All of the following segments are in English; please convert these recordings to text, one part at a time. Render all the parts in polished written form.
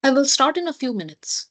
I will start in a few minutes.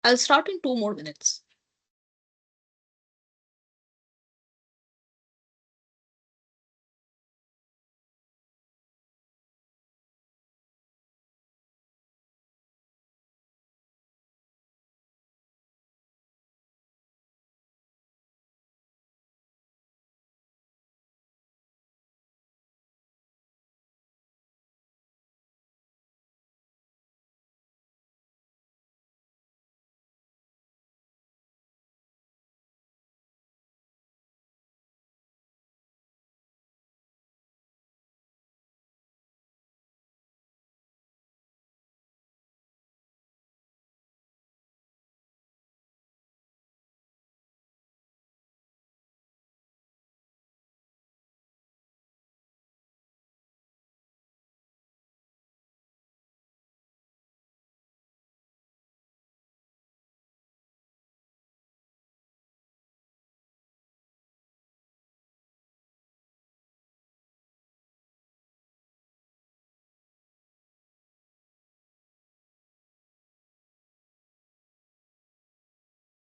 I'll start in 2 more minutes.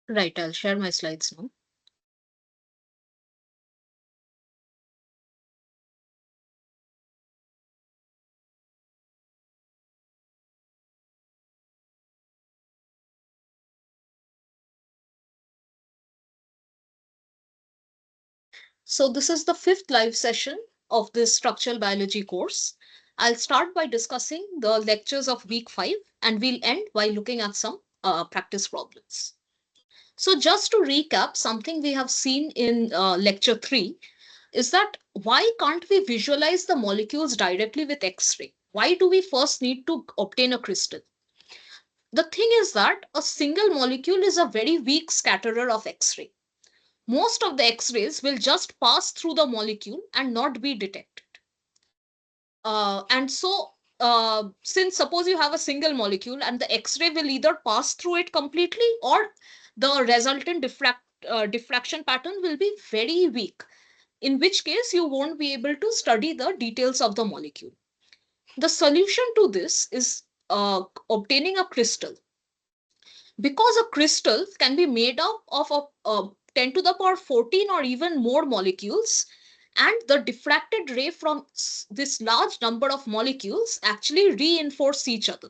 Right, I'll share my slides now. So this is the fifth live session of this structural biology course. I'll start by discussing the lectures of week 5 and we'll end by looking at some practice problems. So just to recap, something we have seen in lecture 3 is that why can't we visualize the molecules directly with X-ray? Why do we first need to obtain a crystal? The thing is that a single molecule is a very weak scatterer of X-ray. Most of the X-rays will just pass through the molecule and not be detected. Since suppose you have a single molecule and the X-ray will either pass through it completely or the resultant diffraction pattern will be very weak, in which case you won't be able to study the details of the molecule. The solution to this is obtaining a crystal. Because a crystal can be made up of a 10 to the power 14 or even more molecules, and the diffracted ray from this large number of molecules actually reinforce each other.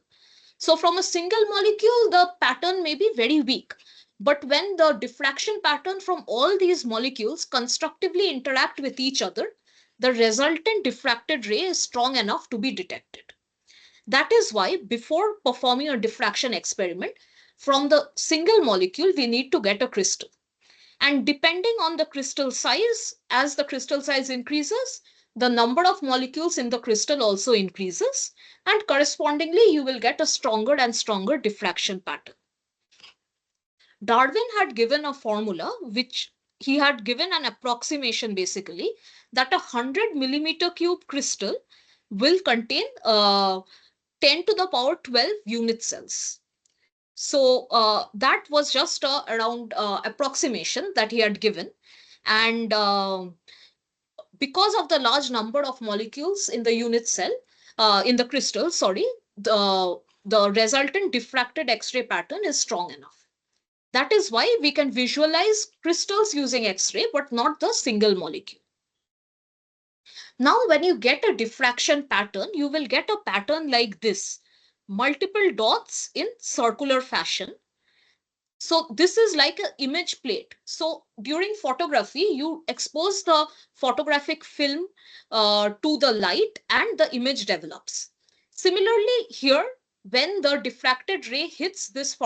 So from a single molecule, the pattern may be very weak. But when the diffraction pattern from all these molecules constructively interact with each other, the resultant diffracted ray is strong enough to be detected. That is why before performing a diffraction experiment, from the single molecule, we need to get a crystal. And depending on the crystal size, as the crystal size increases, the number of molecules in the crystal also increases, and correspondingly, you will get a stronger and stronger diffraction pattern. Darwin had given a formula, which he had given an approximation basically, that a 100 millimeter cube crystal will contain 10 to the power 12 unit cells. So that was just around approximation that he had given. And because of the large number of molecules in the unit cell, in the crystal, sorry, the resultant diffracted X-ray pattern is strong enough. That is why we can visualize crystals using X-ray, but not the single molecule. Now, when you get a diffraction pattern, you will get a pattern like this, multiple dots in circular fashion. So this is like an image plate. So during photography, you expose the photographic film to the light and the image develops. Similarly, here, when the diffracted ray hits this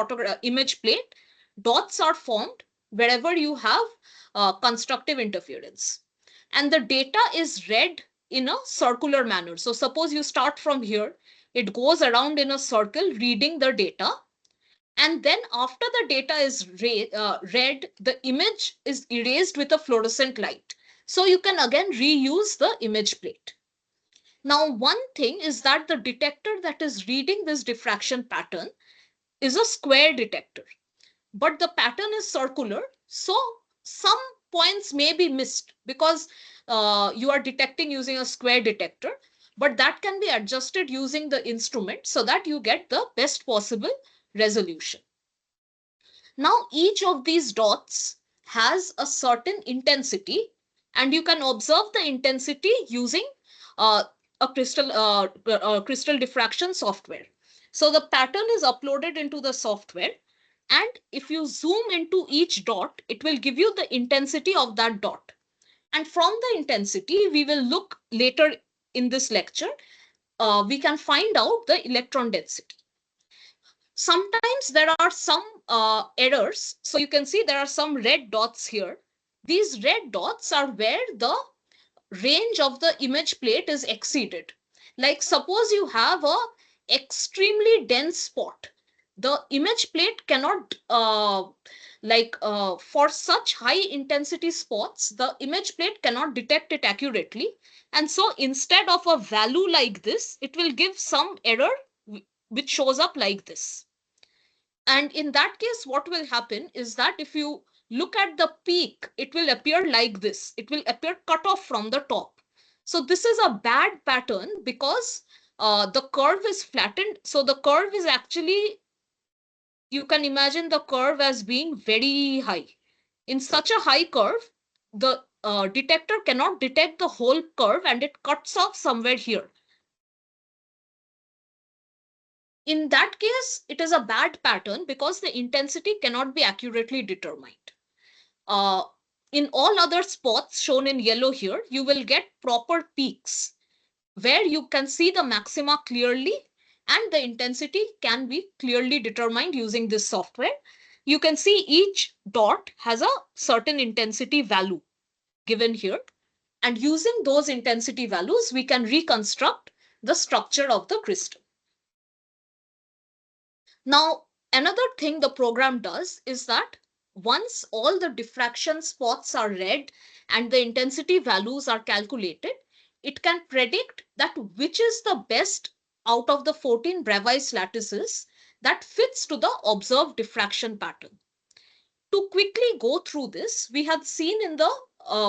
image plate, dots are formed wherever you have constructive interference. And the data is read in a circular manner. So suppose you start from here, it goes around in a circle reading the data. And then after the data is read, the image is erased with a fluorescent light. So you can again reuse the image plate. Now, one thing is that the detector that is reading this diffraction pattern is a square detector, but the pattern is circular. So some points may be missed because you are detecting using a square detector, but that can be adjusted using the instrument so that you get the best possible resolution. Now, each of these dots has a certain intensity, and you can observe the intensity using a crystal diffraction software. So the pattern is uploaded into the software, and if you zoom into each dot, it will give you the intensity of that dot. And from the intensity, we will look later in this lecture, we can find out the electron density. Sometimes there are some errors. So you can see there are some red dots here. These red dots are where the range of the image plate is exceeded. Like suppose you have a extremely dense spot. The image plate cannot, for such high intensity spots, the image plate cannot detect it accurately. And so instead of a value like this, it will give some error which shows up like this. And in that case, what will happen is that if you look at the peak, it will appear like this. It will appear cut off from the top. So this is a bad pattern because the curve is flattened. So the curve is actually, you can imagine the curve as being very high. In such a high curve, the detector cannot detect the whole curve and it cuts off somewhere here. In that case, it is a bad pattern because the intensity cannot be accurately determined. In all other spots shown in yellow here, you will get proper peaks where you can see the maxima clearly and the intensity can be clearly determined using this software. You can see each dot has a certain intensity value given here. And using those intensity values, we can reconstruct the structure of the crystal. Now, another thing the program does is that once all the diffraction spots are read and the intensity values are calculated, it can predict that which is the best out of the 14 Bravais lattices that fits to the observed diffraction pattern. To quickly go through this, we had seen in the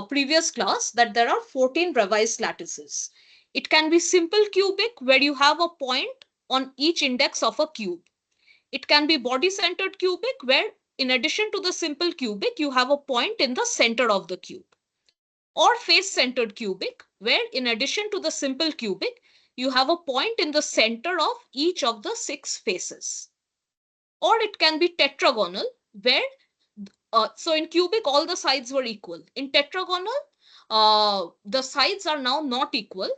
previous class that there are 14 Bravais lattices. It can be simple cubic where you have a point on each index of a cube. It can be body-centered cubic where in addition to the simple cubic, you have a point in the center of the cube. Or face-centered cubic where in addition to the simple cubic, you have a point in the center of each of the 6 faces. Or it can be tetragonal where so in cubic, all the sides were equal. In tetragonal, the sides are now not equal.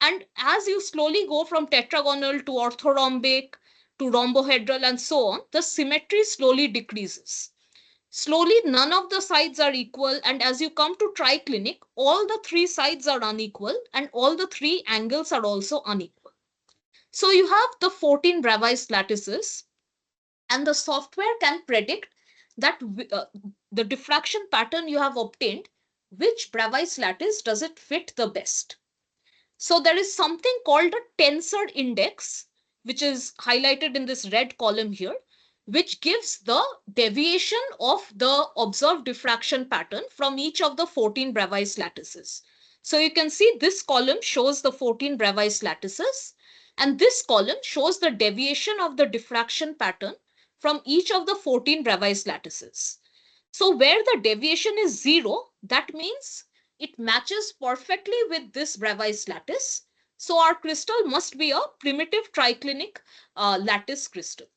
And as you slowly go from tetragonal to orthorhombic to rhombohedral and so on, the symmetry slowly decreases. Slowly, none of the sides are equal. And as you come to triclinic, all the 3 sides are unequal and all the 3 angles are also unequal. So you have the 14 Bravais lattices and the software can predict that the diffraction pattern you have obtained, which Bravais lattice does it fit the best. So there is something called a tensor index, which is highlighted in this red column here, which gives the deviation of the observed diffraction pattern from each of the 14 Bravais lattices. So you can see this column shows the 14 Bravais lattices, and this column shows the deviation of the diffraction pattern from each of the 14 Bravais lattices. So where the deviation is 0, that means it matches perfectly with this Bravais lattice. So our crystal must be a primitive triclinic lattice crystal.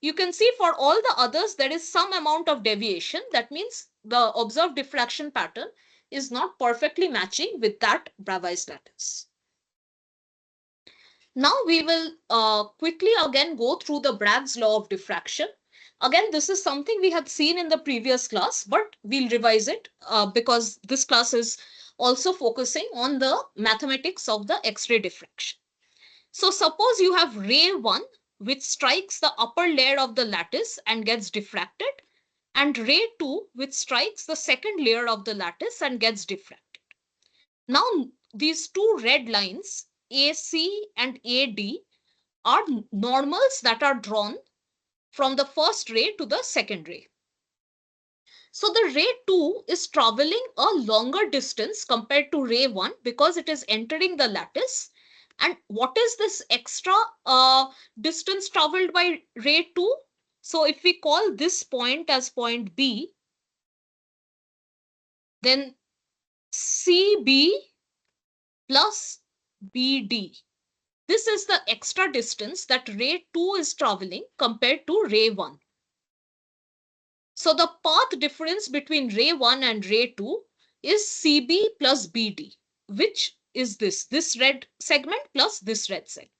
You can see for all the others, there is some amount of deviation. That means the observed diffraction pattern is not perfectly matching with that Bravais lattice. Now we will quickly again go through the Bragg's law of diffraction. Again, this is something we had seen in the previous class, but we'll revise it because this class is also focusing on the mathematics of the X-ray diffraction. So suppose you have ray 1, which strikes the upper layer of the lattice and gets diffracted, and ray 2, which strikes the second layer of the lattice and gets diffracted. Now, these two red lines, AC and AD, are normals that are drawn from the first ray to the second ray. So the ray 2 is traveling a longer distance compared to ray 1 because it is entering the lattice. And what is this extra distance traveled by ray 2? So if we call this point as point B, then CB plus BD. This is the extra distance that ray 2 is traveling compared to ray 1. So the path difference between ray 1 and ray 2 is CB plus BD, which is this red segment plus this red segment.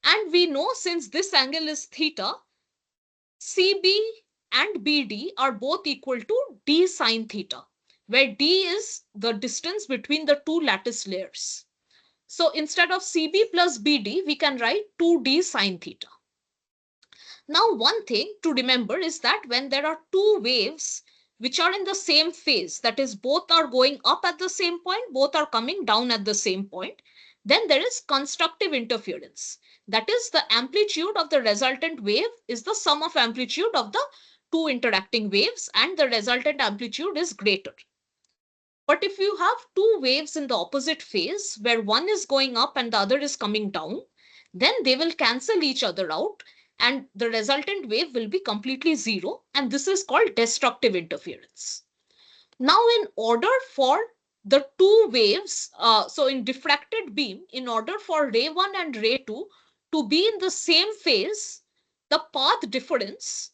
And we know since this angle is theta, CB and BD are both equal to D sine theta, where D is the distance between the two lattice layers. So instead of CB plus BD, we can write 2D sine theta. Now, one thing to remember is that when there are two waves which are in the same phase, that is, both are going up at the same point, both are coming down at the same point, then there is constructive interference. That is, the amplitude of the resultant wave is the sum of amplitude of the two interacting waves, and the resultant amplitude is greater. But if you have two waves in the opposite phase, where one is going up and the other is coming down, then they will cancel each other out and the resultant wave will be completely zero. And this is called destructive interference. Now, in order for the two waves, so in diffracted beam, in order for ray 1 and ray 2 to be in the same phase, the path difference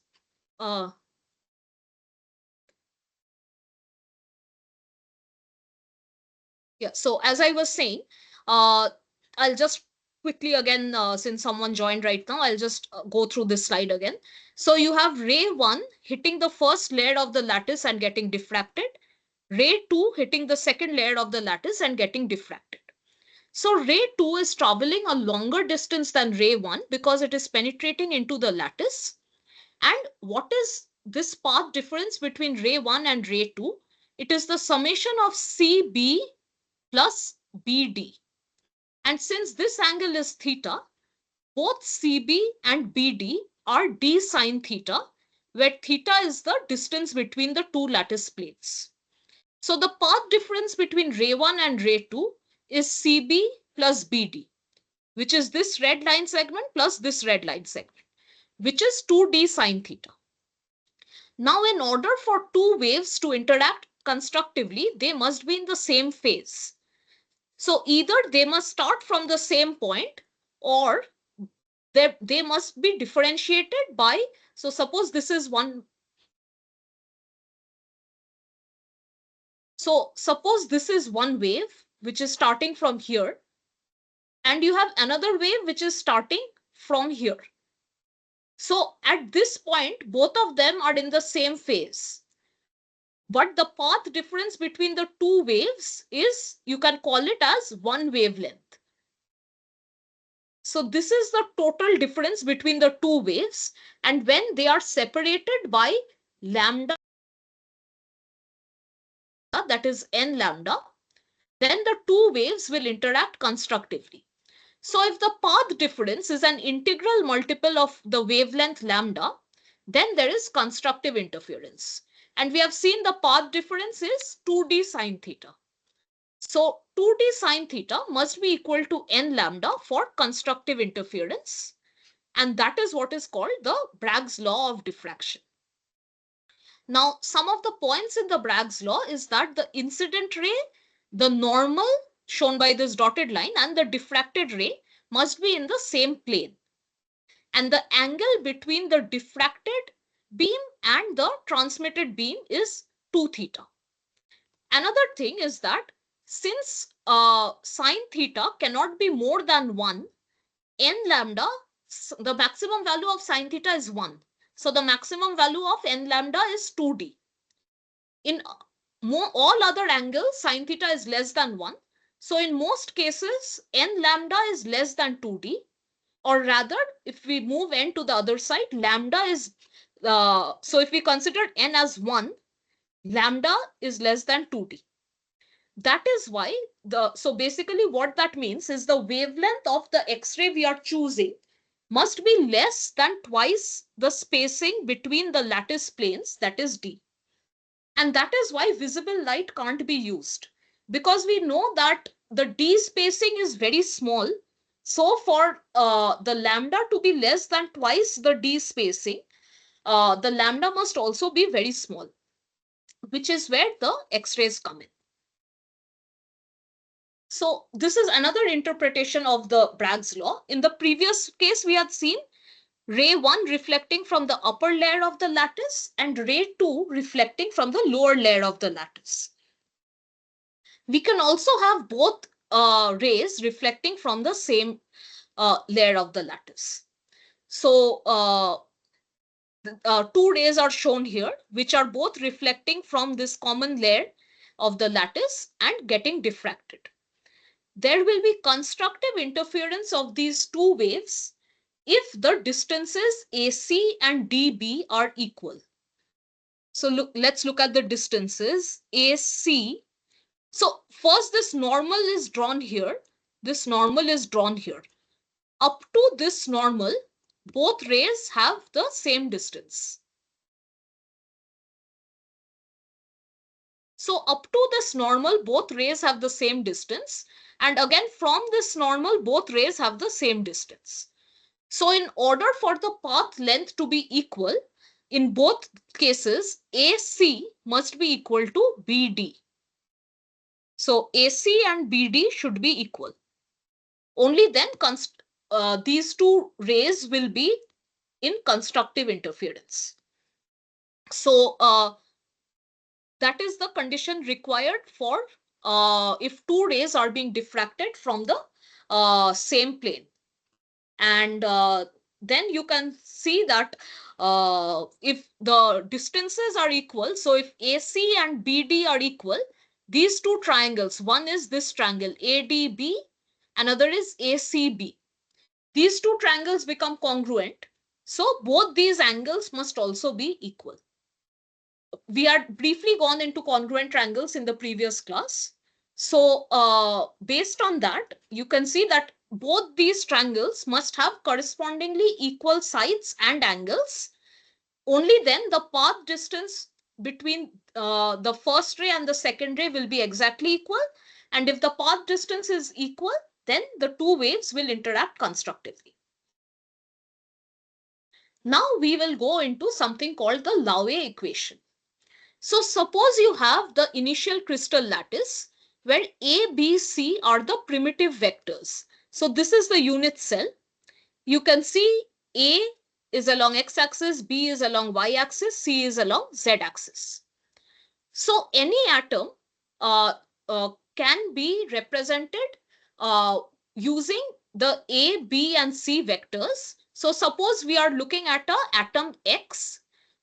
Yeah, so as I was saying, I'll just quickly again, since someone joined right now, I'll just go through this slide again. So you have ray 1 hitting the first layer of the lattice and getting diffracted, ray 2 hitting the second layer of the lattice and getting diffracted. So ray 2 is traveling a longer distance than ray 1 because it is penetrating into the lattice. And what is this path difference between ray 1 and ray 2? It is the summation of CB plus BD. And since this angle is theta, both CB and BD are d sine theta, where theta is the distance between the two lattice plates. So the path difference between ray 1 and ray 2 is CB plus BD, which is this red line segment plus this red line segment, which is 2d sine theta. Now, in order for two waves to interact constructively, they must be in the same phase. So either they must start from the same point, or they must be differentiated by, so suppose this is one. So suppose this is one wave which is starting from here, and you have another wave which is starting from here. So at this point, both of them are in the same phase. But the path difference between the two waves is, you can call it as one wavelength. So this is the total difference between the two waves. And when they are separated by lambda, that is n lambda, then the two waves will interact constructively. So if the path difference is an integral multiple of the wavelength lambda, then there is constructive interference. And we have seen the path difference is 2d sine theta. So 2d sine theta must be equal to n lambda for constructive interference. And that is what is called the Bragg's law of diffraction. Now, some of the points in the Bragg's law is that the incident ray, the normal shown by this dotted line, and the diffracted ray must be in the same plane. And the angle between the diffracted beam and the transmitted beam is 2 theta. Another thing is that since sine theta cannot be more than 1, n lambda, the maximum value of sine theta is 1. So the maximum value of n lambda is 2d. In all other angles, sine theta is less than 1. So in most cases, n lambda is less than 2d. Or rather, if we move n to the other side, lambda is, so if we consider n as 1, lambda is less than 2d. That is why so basically what that means is the wavelength of the X-ray we are choosing must be less than twice the spacing between the lattice planes, that is d. And that is why visible light can't be used, because we know that the d spacing is very small. So for the lambda to be less than twice the d spacing, the lambda must also be very small, which is where the X-rays come in. So this is another interpretation of the Bragg's law. In the previous case, we had seen ray 1 reflecting from the upper layer of the lattice and ray 2 reflecting from the lower layer of the lattice. We can also have both rays reflecting from the same layer of the lattice. So two rays are shown here, which are both reflecting from this common layer of the lattice and getting diffracted. There will be constructive interference of these two waves if the distances AC and DB are equal. So let's look at the distances AC. So first, this normal is drawn here. This normal is drawn here. Up to this normal, both rays have the same distance. So up to this normal, both rays have the same distance. And again, from this normal, both rays have the same distance. So in order for the path length to be equal, in both cases, AC must be equal to BD. So AC and BD should be equal. Only then these two rays will be in constructive interference. So that is the condition required for if two rays are being diffracted from the same plane. And then you can see that if the distances are equal, so if AC and BD are equal, these two triangles, one is this triangle ADB, another is ACB. These two triangles become congruent. So both these angles must also be equal. We had briefly gone into congruent triangles in the previous class. So based on that, you can see that both these triangles must have correspondingly equal sides and angles. Only then the path distance between the first ray and the second ray will be exactly equal. And if the path distance is equal, then the two waves will interact constructively. Now we will go into something called the Laue equation. So suppose you have the initial crystal lattice where A, B, C are the primitive vectors. So this is the unit cell. You can see A is along x-axis, B is along y-axis, C is along z-axis. So any atom can be represented using the A, B, and C vectors. So suppose we are looking at an atom X,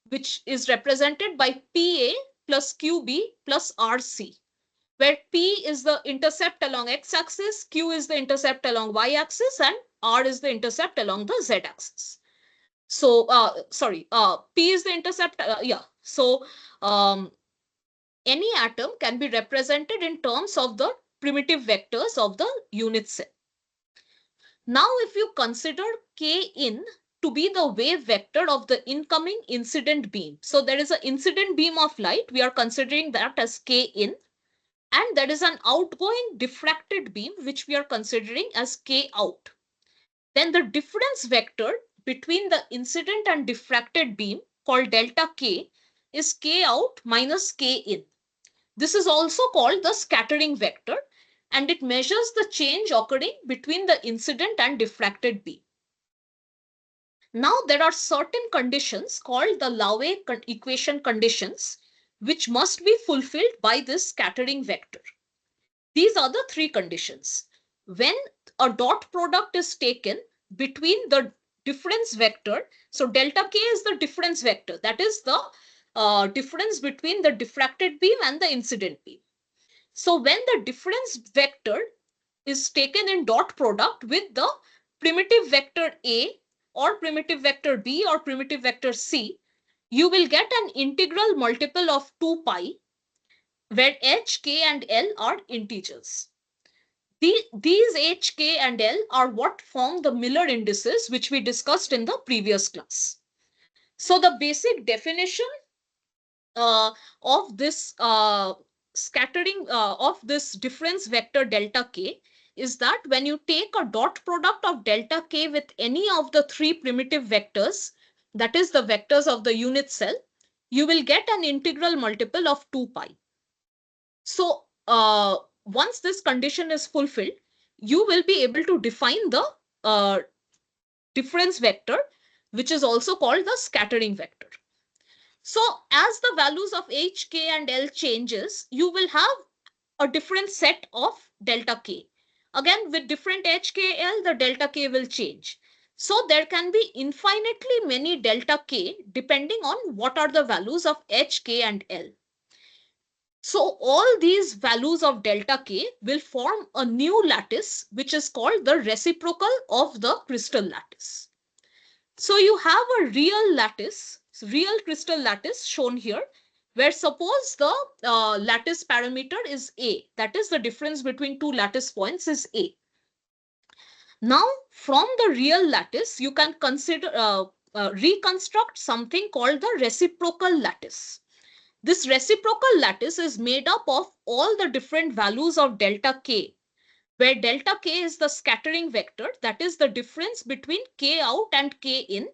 which is represented by PA plus QB plus RC, where P is the intercept along x-axis, Q is the intercept along y-axis, and R is the intercept along the z-axis. So, P is the intercept, So, any atom can be represented in terms of the primitive vectors of the unit cell. Now, if you consider K in to be the wave vector of the incoming incident beam. So there is an incident beam of light. We are considering that as K in. And there is an outgoing diffracted beam, which we are considering as K out. Then the difference vector between the incident and diffracted beam, called delta K, is K out minus K in. This is also called the scattering vector, and it measures the change occurring between the incident and diffracted beam. Now, there are certain conditions called the Laue equation conditions, which must be fulfilled by this scattering vector. These are the three conditions. When a dot product is taken between the difference vector, so delta K is the difference vector, that is the difference between the diffracted beam and the incident beam. So when the difference vector is taken in dot product with the primitive vector A or primitive vector B or primitive vector C, you will get an integral multiple of 2 pi, where h, k, and l are integers. These h, k, and l are what form the Miller indices, which we discussed in the previous class. So the basic definition of this scattering of this difference vector delta k is that when you take a dot product of delta k with any of the three primitive vectors, that is the vectors of the unit cell, you will get an integral multiple of 2 pi. So once this condition is fulfilled, you will be able to define the difference vector, which is also called the scattering vector. So as the values of h, k, and l changes, you will have a different set of delta k. Again, with different h, k, l, the delta k will change. So there can be infinitely many delta k depending on what are the values of h, k, and l. So all these values of delta k will form a new lattice, which is called the reciprocal of the crystal lattice. So you have a real lattice, real crystal lattice shown here, where suppose the lattice parameter is A, that is the difference between two lattice points is A. Now from the real lattice, you can consider reconstruct something called the reciprocal lattice. This reciprocal lattice is made up of all the different values of delta k, where delta k is the scattering vector, that is the difference between k out and k in,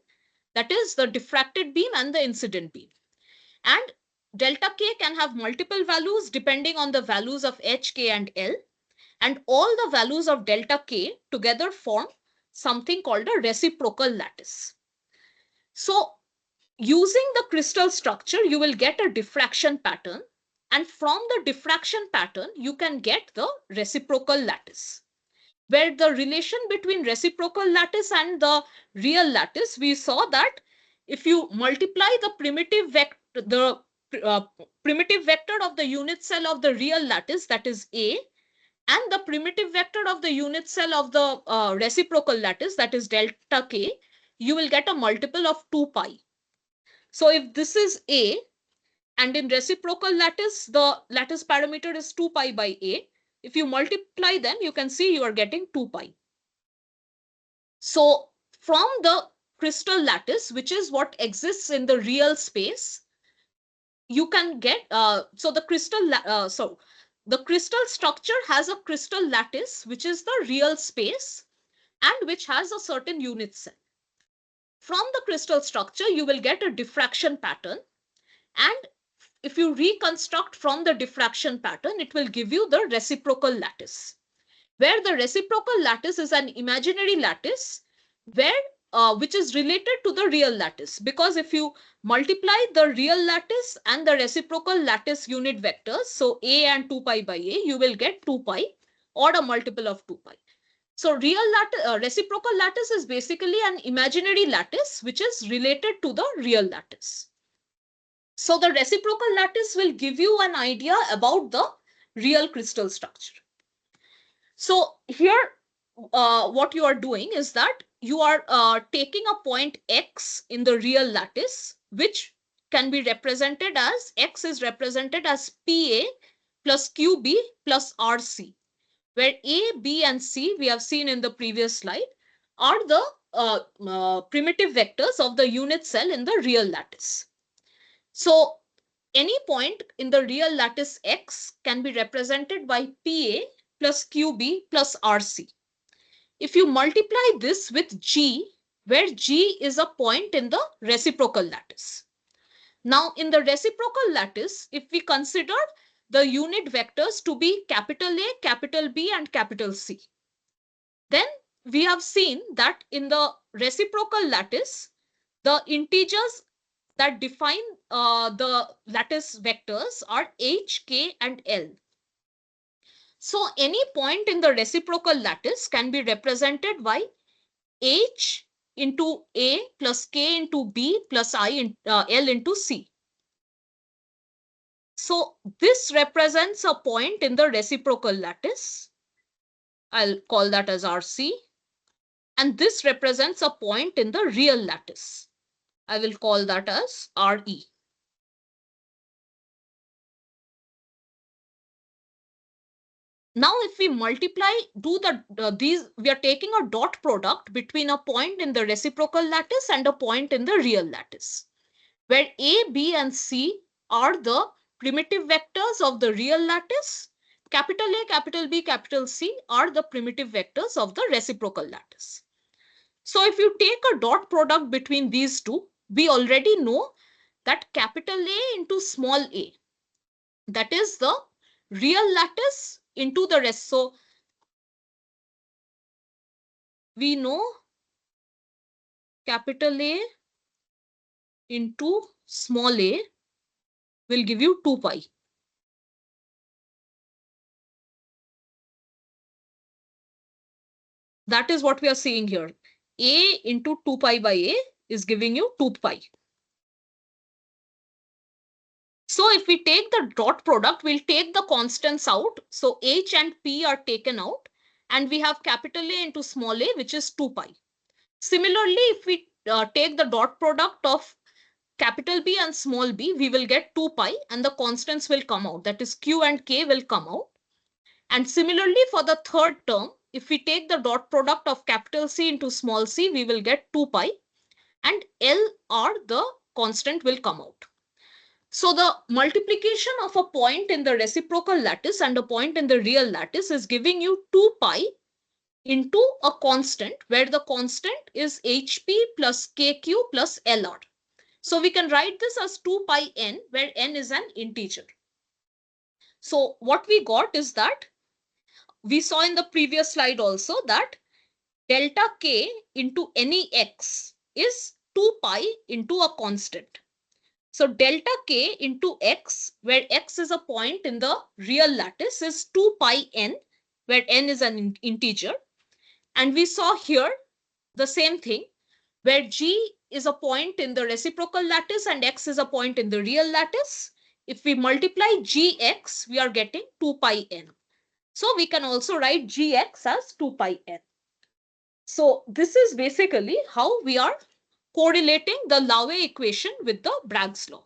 that is the diffracted beam and the incident beam. And delta k can have multiple values depending on the values of h, k, and l. And all the values of delta k together form something called a reciprocal lattice. So using the crystal structure, you will get a diffraction pattern. And from the diffraction pattern, you can get the reciprocal lattice, where the relation between reciprocal lattice and the real lattice, we saw that if you multiply the uh, primitive vector of the unit cell of the real lattice, that is A, and the primitive vector of the unit cell of the reciprocal lattice, that is delta K, you will get a multiple of 2 pi. So if this is A, and in reciprocal lattice, the lattice parameter is 2 pi by A. If you multiply them, you can see you are getting 2 pi. So from the crystal lattice, which is what exists in the real space, you can get, so the crystal structure has a crystal lattice, which is the real space and which has a certain unit cell. From the crystal structure, you will get a diffraction pattern, and if you reconstruct from the diffraction pattern, it will give you the reciprocal lattice, where the reciprocal lattice is an imaginary lattice where which is related to the real lattice, because if you multiply the real lattice and the reciprocal lattice unit vectors, so A and 2 pi by A, you will get 2 pi or a multiple of 2 pi. So reciprocal lattice is basically an imaginary lattice which is related to the real lattice. So the reciprocal lattice will give you an idea about the real crystal structure. So here, what you are doing is that you are taking a point X in the real lattice, which can be represented as, X is represented as PA plus QB plus RC, where A, B, and C, we have seen in the previous slide, are the primitive vectors of the unit cell in the real lattice. So any point in the real lattice X can be represented by PA plus QB plus RC. If you multiply this with G, where G is a point in the reciprocal lattice. Now, in the reciprocal lattice, if we consider the unit vectors to be capital A, capital B, and capital C, then we have seen that in the reciprocal lattice, the integers that define the lattice vectors are H, K, and L. So any point in the reciprocal lattice can be represented by H into A plus K into B plus L into C. So this represents a point in the reciprocal lattice. I'll call that as RC. And this represents a point in the real lattice. I will call that as RE. Now, if we multiply, we are taking a dot product between a point in the reciprocal lattice and a point in the real lattice, where A, B, and C are the primitive vectors of the real lattice. Capital A, capital B, capital C are the primitive vectors of the reciprocal lattice. So if you take a dot product between these two, we already know that capital A into small a, that is the real lattice into the rest. So we know capital A into small a will give you 2 pi. That is what we are seeing here. A into 2 pi by A is giving you 2 pi. So if we take the dot product, we'll take the constants out. So H and P are taken out, and we have capital A into small a, which is 2 pi. Similarly, if we take the dot product of capital B and small b, we will get 2 pi, and the constants will come out. That is Q and K will come out. And similarly, for the third term, if we take the dot product of capital C into small c, we will get 2 pi, and L or the constant will come out. So the multiplication of a point in the reciprocal lattice and a point in the real lattice is giving you 2 pi into a constant, where the constant is HP plus KQ plus LR. So we can write this as 2 pi n, where n is an integer. So what we got is that we saw in the previous slide also that delta K into any x is 2 pi into a constant. So delta k into x, where x is a point in the real lattice, is 2 pi n, where n is an integer. And we saw here the same thing, where g is a point in the reciprocal lattice and x is a point in the real lattice. If we multiply gx, we are getting 2 pi n. So we can also write gx as 2 pi n. So this is basically how we are correlating the Laue equation with the Bragg's law.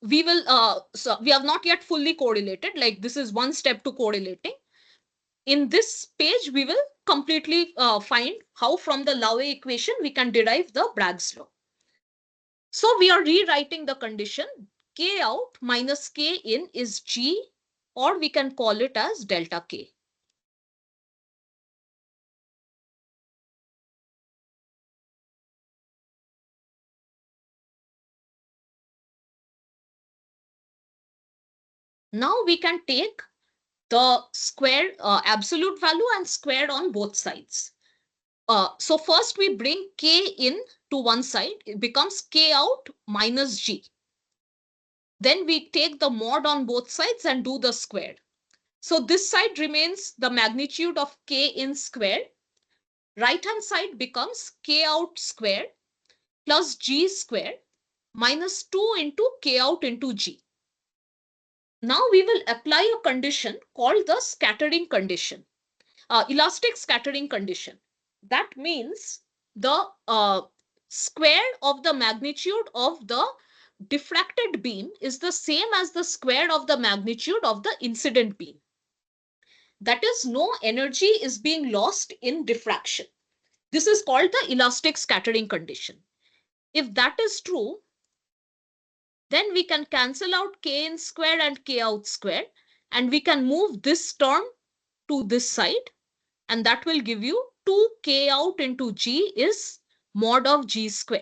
We will, so we have not yet fully correlated, like this is one step to correlating. In this page, we will completely find how from the Laue equation we can derive the Bragg's law. So we are rewriting the condition k out minus k in is g, or we can call it as delta k. Now we can take the square absolute value and squared on both sides. So first we bring k in to one side, it becomes k out minus g. Then we take the mod on both sides and do the squared. So this side remains the magnitude of k in squared. Right hand side becomes k out squared plus g squared minus 2 into k out into g. Now we will apply a condition called the scattering condition, elastic scattering condition. That means the square of the magnitude of the diffracted beam is the same as the square of the magnitude of the incident beam. That is, no energy is being lost in diffraction. This is called the elastic scattering condition. If that is true, then we can cancel out k in square and k out square, and we can move this term to this side, and that will give you 2k out into g is mod of g square.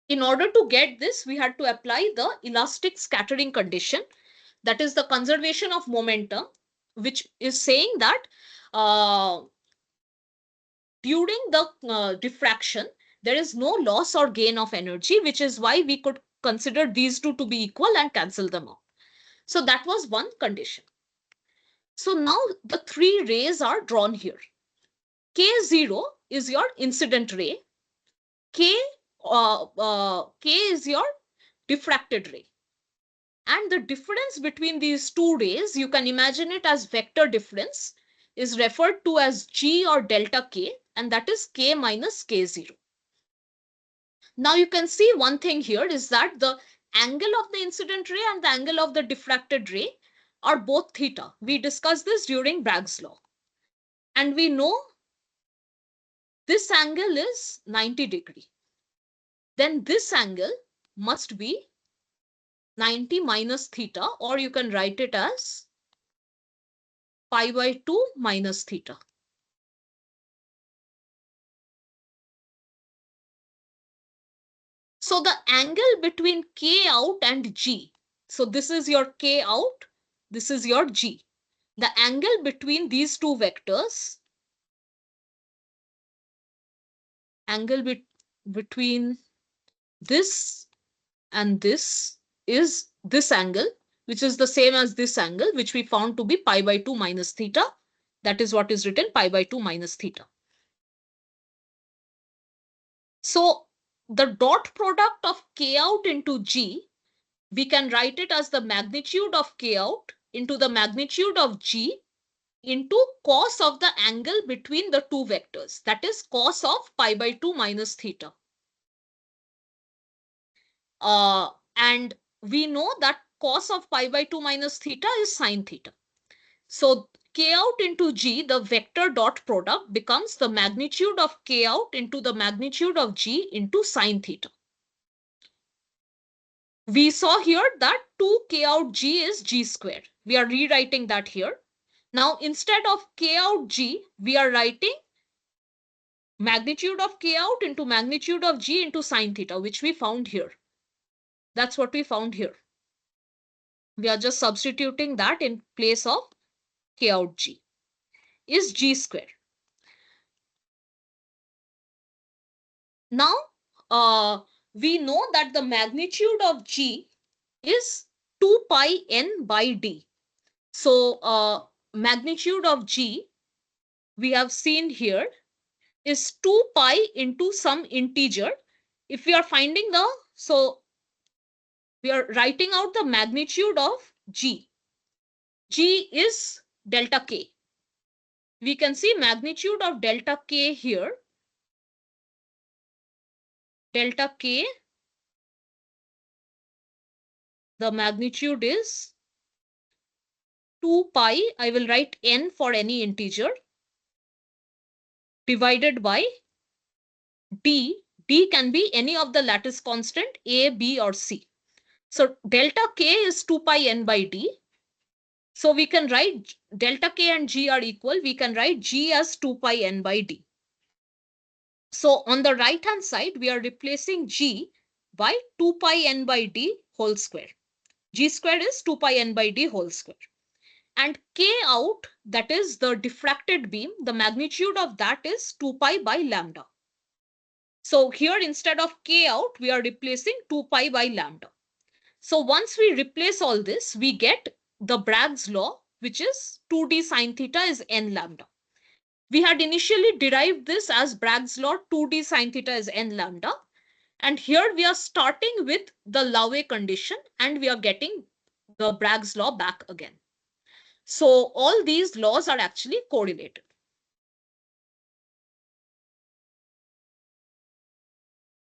In order to get this, we had to apply the elastic scattering condition, that is the conservation of momentum, which is saying that during the diffraction, there is no loss or gain of energy, which is why we could consider these two to be equal and cancel them out. So that was one condition. So now the three rays are drawn here. K0 is your incident ray. K is your diffracted ray. And the difference between these two rays, you can imagine it as vector difference, is referred to as G or delta K, and that is K minus K0. Now you can see one thing here is that the angle of the incident ray and the angle of the diffracted ray are both theta. We discussed this during Bragg's law. And we know this angle is 90 degree. Then this angle must be 90 minus theta, or you can write it as pi by 2 minus theta. So the angle between k out and g, so this is your k out, this is your g. The angle between these two vectors, angle between this and this is this angle, which is the same as this angle, which we found to be pi by 2 minus theta. That is what is written, pi by 2 minus theta. So the dot product of k out into g, we can write it as the magnitude of k out into the magnitude of g into cos of the angle between the two vectors. That is cos of pi by 2 minus theta. And we know that cos of pi by 2 minus theta is sine theta. So k out into g, the vector dot product, becomes the magnitude of k out into the magnitude of g into sine theta. We saw here that 2k out g is g squared. We are rewriting that here. Now, instead of k out g, we are writing magnitude of k out into magnitude of g into sine theta, which we found here. That's what we found here. We are just substituting that in place of k out g is g squared. Now, we know that the magnitude of G is 2 pi n by d. So magnitude of G we have seen here is 2 pi into some integer. If we are finding the, so we are writing out the magnitude of G. G is delta K. We can see magnitude of delta K here. Delta K, the magnitude is 2 pi, I will write n for any integer, divided by d. D can be any of the lattice constant a, b or c. So delta k is 2 pi n by d. So we can write delta k and g are equal. We can write g as 2 pi n by d. So on the right hand side, we are replacing g by 2 pi n by d whole square. G squared is 2 pi n by d whole square. And K out, that is the diffracted beam, the magnitude of that is 2 pi by lambda. So here instead of K out, we are replacing 2 pi by lambda. So once we replace all this, we get the Bragg's law, which is 2d sine theta is n lambda. We had initially derived this as Bragg's law, 2d sine theta is n lambda. And here we are starting with the Laue condition and we are getting the Bragg's law back again. So all these laws are actually correlated.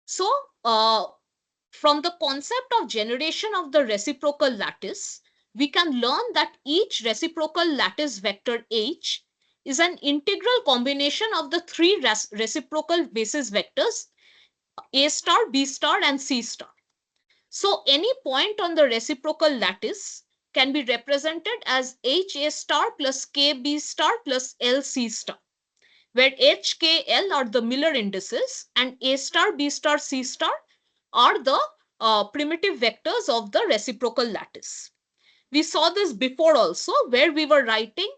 So from the concept of generation of the reciprocal lattice, we can learn that each reciprocal lattice vector H is an integral combination of the three reciprocal basis vectors A star, B star and C star. So any point on the reciprocal lattice can be represented as HA star plus KB star plus LC star, where H, K, L are the Miller indices and A star, B star, C star are the primitive vectors of the reciprocal lattice. We saw this before also, where we were writing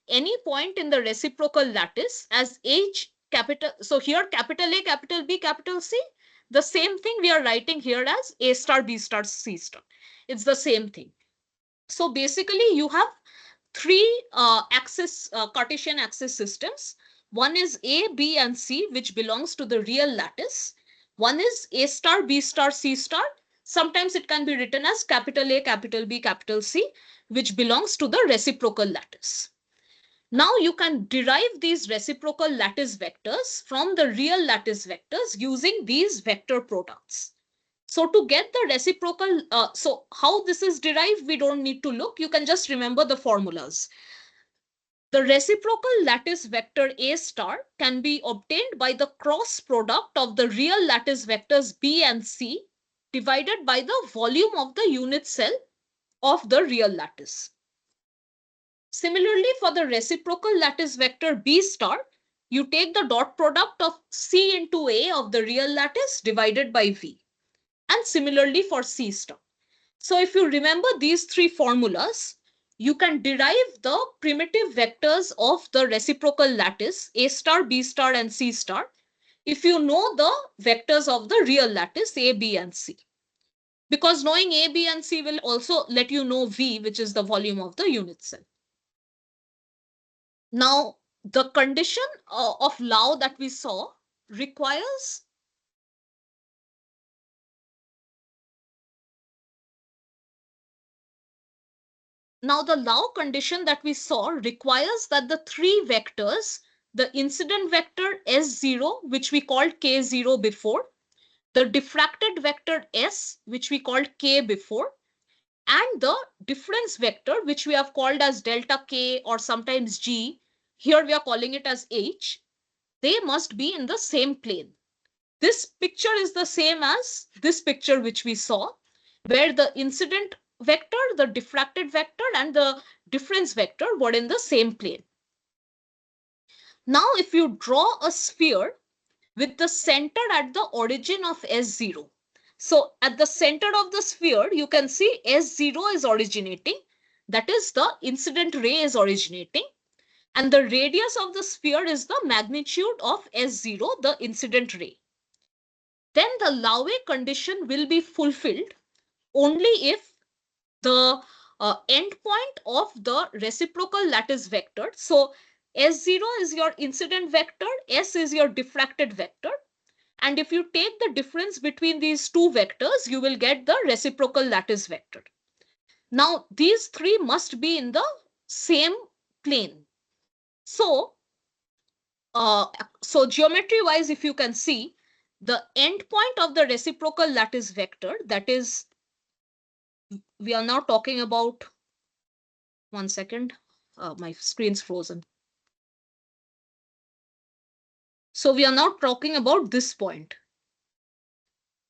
any point in the reciprocal lattice as H capital. So here capital A, capital B, capital C. The same thing we are writing here as A star, B star, C star. It's the same thing. So basically you have three Cartesian axis systems. One is A, B and C, which belongs to the real lattice. One is A star, B star, C star. Sometimes it can be written as capital A, capital B, capital C, which belongs to the reciprocal lattice. Now you can derive these reciprocal lattice vectors from the real lattice vectors using these vector products. So to get the reciprocal, so how this is derived, we don't need to look. You can just remember the formulas. The reciprocal lattice vector A star can be obtained by the cross product of the real lattice vectors B and C divided by the volume of the unit cell of the real lattice. Similarly, for the reciprocal lattice vector B star, you take the dot product of C into A of the real lattice divided by V. And similarly for C star. So if you remember these three formulas, you can derive the primitive vectors of the reciprocal lattice A star, B star and C star if you know the vectors of the real lattice A, B and C. Because knowing A, B and C will also let you know V, which is the volume of the unit cell. Now, the condition of Lau that we saw requires Now, the Lau condition that we saw requires that the three vectors, the incident vector S0, which we called K0 before, the diffracted vector S, which we called K before, and the difference vector, which we have called as delta K or sometimes G, here we are calling it as H, they must be in the same plane. This picture is the same as this picture which we saw, where the incident vector, the diffracted vector and the difference vector were in the same plane. Now, if you draw a sphere with the center at the origin of S0. So at the center of the sphere, you can see S0 is originating. That is, the incident ray is originating. And the radius of the sphere is the magnitude of S0, the incident ray. then the Laue condition will be fulfilled only if the endpoint of the reciprocal lattice vector. So S0 is your incident vector, S is your diffracted vector. And if you take the difference between these two vectors, you will get the reciprocal lattice vector. Now, these three must be in the same plane. So geometry wise, if you can see, the endpoint of the reciprocal lattice vector, that is, we are now talking about, one second, my screen's frozen. So we are now talking about this point.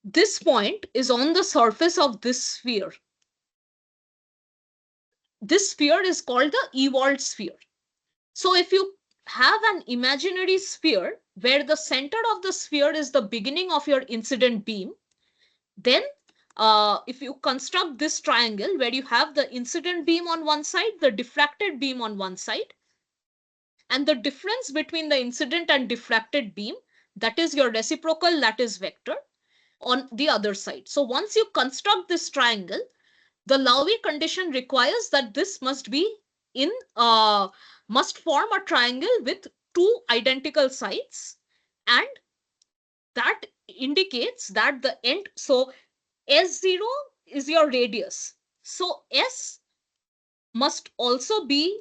This point is on the surface of this sphere. This sphere is called the Ewald sphere. So if you have an imaginary sphere where the center of the sphere is the beginning of your incident beam, then if you construct this triangle where you have the incident beam on one side, the diffracted beam on one side, and the difference between the incident and diffracted beam, that is your reciprocal lattice vector, on the other side. So once you construct this triangle, the Laue condition requires that this must be in must form a triangle with two identical sides, and that indicates that the end, so S0 is your radius, so S must also be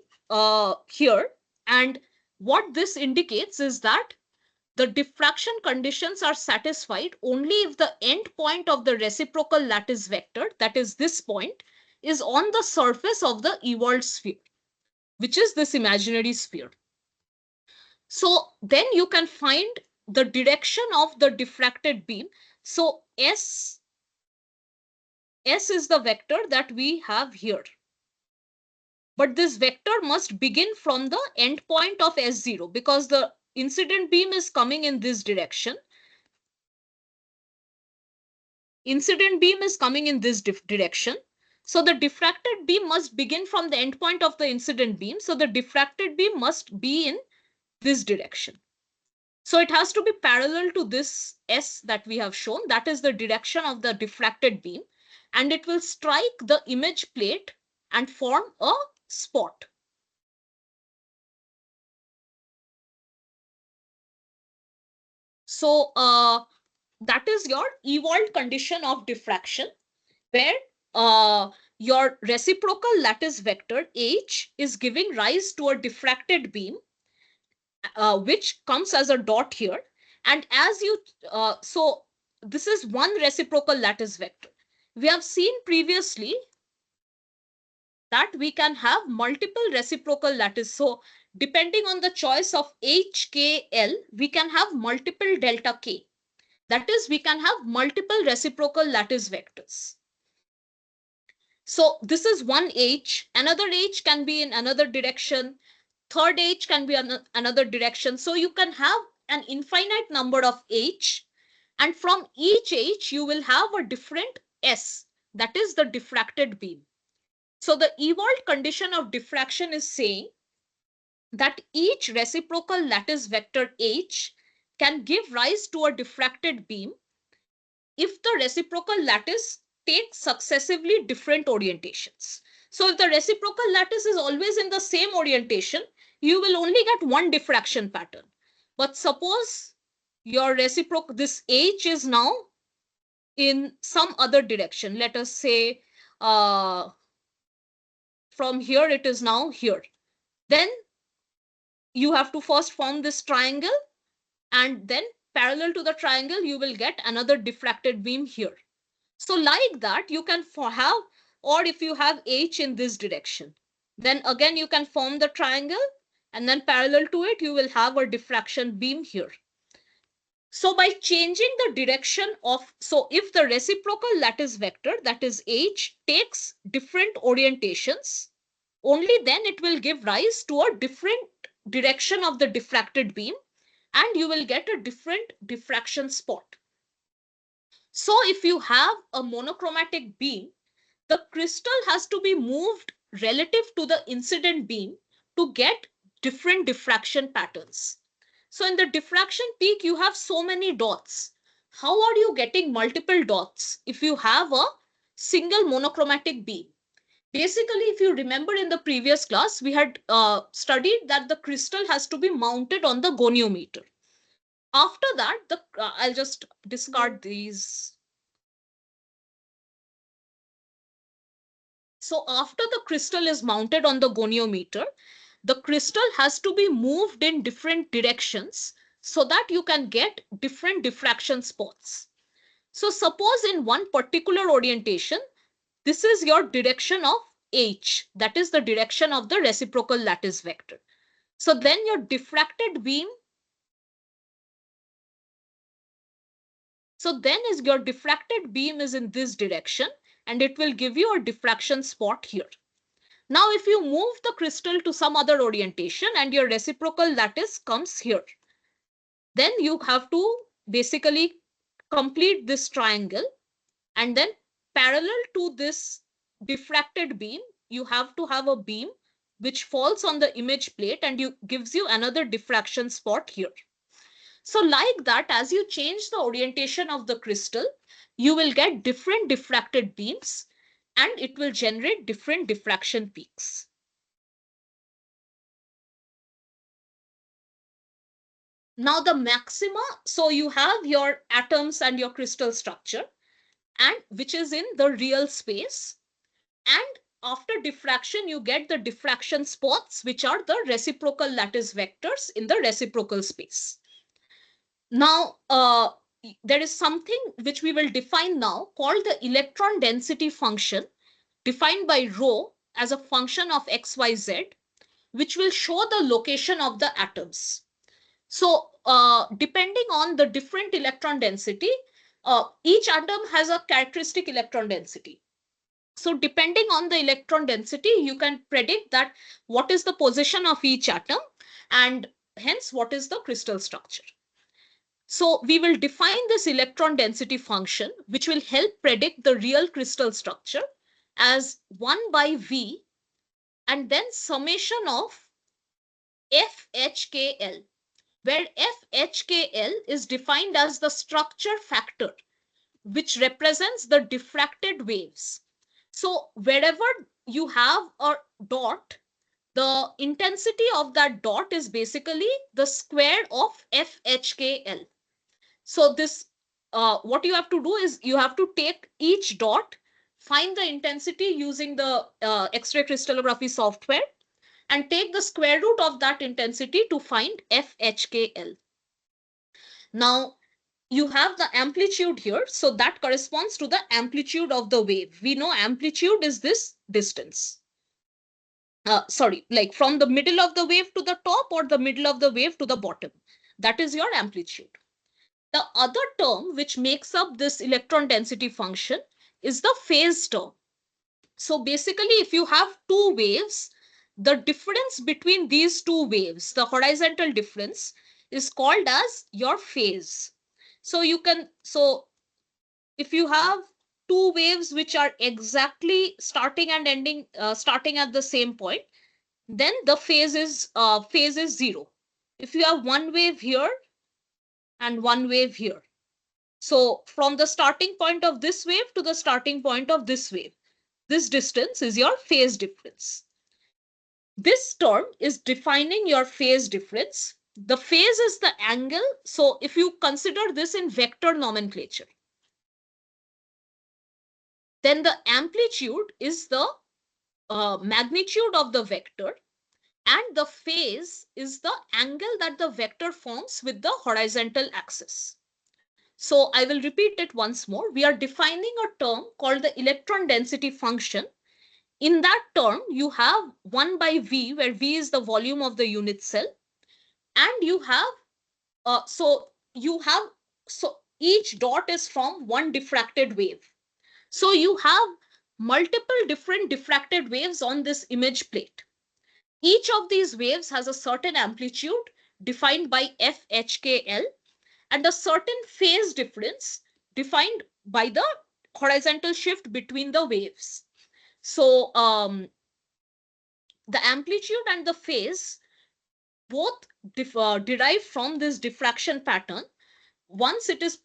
here, and what this indicates is that the diffraction conditions are satisfied only if the end point of the reciprocal lattice vector, that is this point, is on the surface of the Ewald sphere, which is this imaginary sphere. So then you can find the direction of the diffracted beam. So S is the vector that we have here. But this vector must begin from the endpoint of S0 because the incident beam is coming in this direction. Incident beam is coming in this direction. So the diffracted beam must begin from the endpoint of the incident beam. So the diffracted beam must be in this direction. So it has to be parallel to this S that we have shown. That is the direction of the diffracted beam. And it will strike the image plate and form a spot. So that is your Ewald condition of diffraction, where your reciprocal lattice vector H is giving rise to a diffracted beam, which comes as a dot here. And as you, so this is one reciprocal lattice vector. We have seen previously that we can have multiple reciprocal lattice. So depending on the choice of H, K, L, we can have multiple delta K. That is, we can have multiple reciprocal lattice vectors. So this is one H, another H can be in another direction, third H can be another direction. So you can have an infinite number of H, and from each H you will have a different S, that is the diffracted beam. So the Ewald condition of diffraction is saying that each reciprocal lattice vector H can give rise to a diffracted beam if the reciprocal lattice takes successively different orientations. So if the reciprocal lattice is always in the same orientation, you will only get one diffraction pattern. But suppose your reciprocal, this H is now in some other direction. Let us say from here it is now here. Then you have to first form this triangle, and then parallel to the triangle, you will get another diffracted beam here. So like that, you can have, or if you have H in this direction, then again you can form the triangle, and then parallel to it, you will have a diffraction beam here. So by changing the direction of, so if the reciprocal lattice vector, that is H, takes different orientations, only then it will give rise to a different direction of the diffracted beam, and you will get a different diffraction spot. So if you have a monochromatic beam, the crystal has to be moved relative to the incident beam to get different diffraction patterns. So in the diffraction peak, you have so many dots. how are you getting multiple dots if you have a single monochromatic beam? Basically, if you remember in the previous class, we had studied that the crystal has to be mounted on the goniometer. After that, I'll just discard these. So after the crystal is mounted on the goniometer, the crystal has to be moved in different directions so that you can get different diffraction spots. So suppose in one particular orientation, this is your direction of H, that is the direction of the reciprocal lattice vector. So then your diffracted beam, your diffracted beam is in this direction, and it will give you a diffraction spot here. Now, if you move the crystal to some other orientation and your reciprocal lattice comes here, then you have to basically complete this triangle, and then parallel to this diffracted beam, you have to have a beam which falls on the image plate and gives you another diffraction spot here. So like that, as you change the orientation of the crystal, you will get different diffracted beams and it will generate different diffraction peaks. Now the maxima, so you have your atoms and your crystal structure, and which is in the real space. And after diffraction, you get the diffraction spots, which are the reciprocal lattice vectors in the reciprocal space. Now, there is something which we will define now called the electron density function, defined by rho as a function of xyz, which will show the location of the atoms. So depending on the different electron density, each atom has a characteristic electron density. So depending on the electron density, you can predict that what is the position of each atom and hence what is the crystal structure. So we will define this electron density function, which will help predict the real crystal structure as 1 by V and then summation of FHKL, where FHKL is defined as the structure factor, which represents the diffracted waves. So wherever you have a dot, the intensity of that dot is basically the square of FHKL. So this, what you have to do is you have to take each dot, find the intensity using the X-ray crystallography software, and take the square root of that intensity to find FHKL. Now, you have the amplitude here. So that corresponds to the amplitude of the wave. We know amplitude is this distance. Sorry, like from the middle of the wave to the top or the middle of the wave to the bottom. That is your amplitude. The other term which makes up this electron density function is the phase term. So basically, if you have two waves, the difference between these two waves, the horizontal difference, is called as your phase. So you can, so if you have two waves which are exactly starting and ending, starting at the same point, then the phase is 0. If you have one wave here and one wave here, so from the starting point of this wave to the starting point of this wave, this distance is your phase difference. This term is defining your phase difference. The phase is the angle. So if you consider this in vector nomenclature, then the amplitude is the magnitude of the vector, and the phase is the angle that the vector forms with the horizontal axis. So I will repeat it once more. We are defining a term called the electron density function. In that term, you have 1 by V, where V is the volume of the unit cell. And you have, so each dot is from one diffracted wave. So you have multiple different diffracted waves on this image plate. Each of these waves has a certain amplitude defined by FHKL and a certain phase difference defined by the horizontal shift between the waves. So the amplitude and the phase both derive from this diffraction pattern. Once it is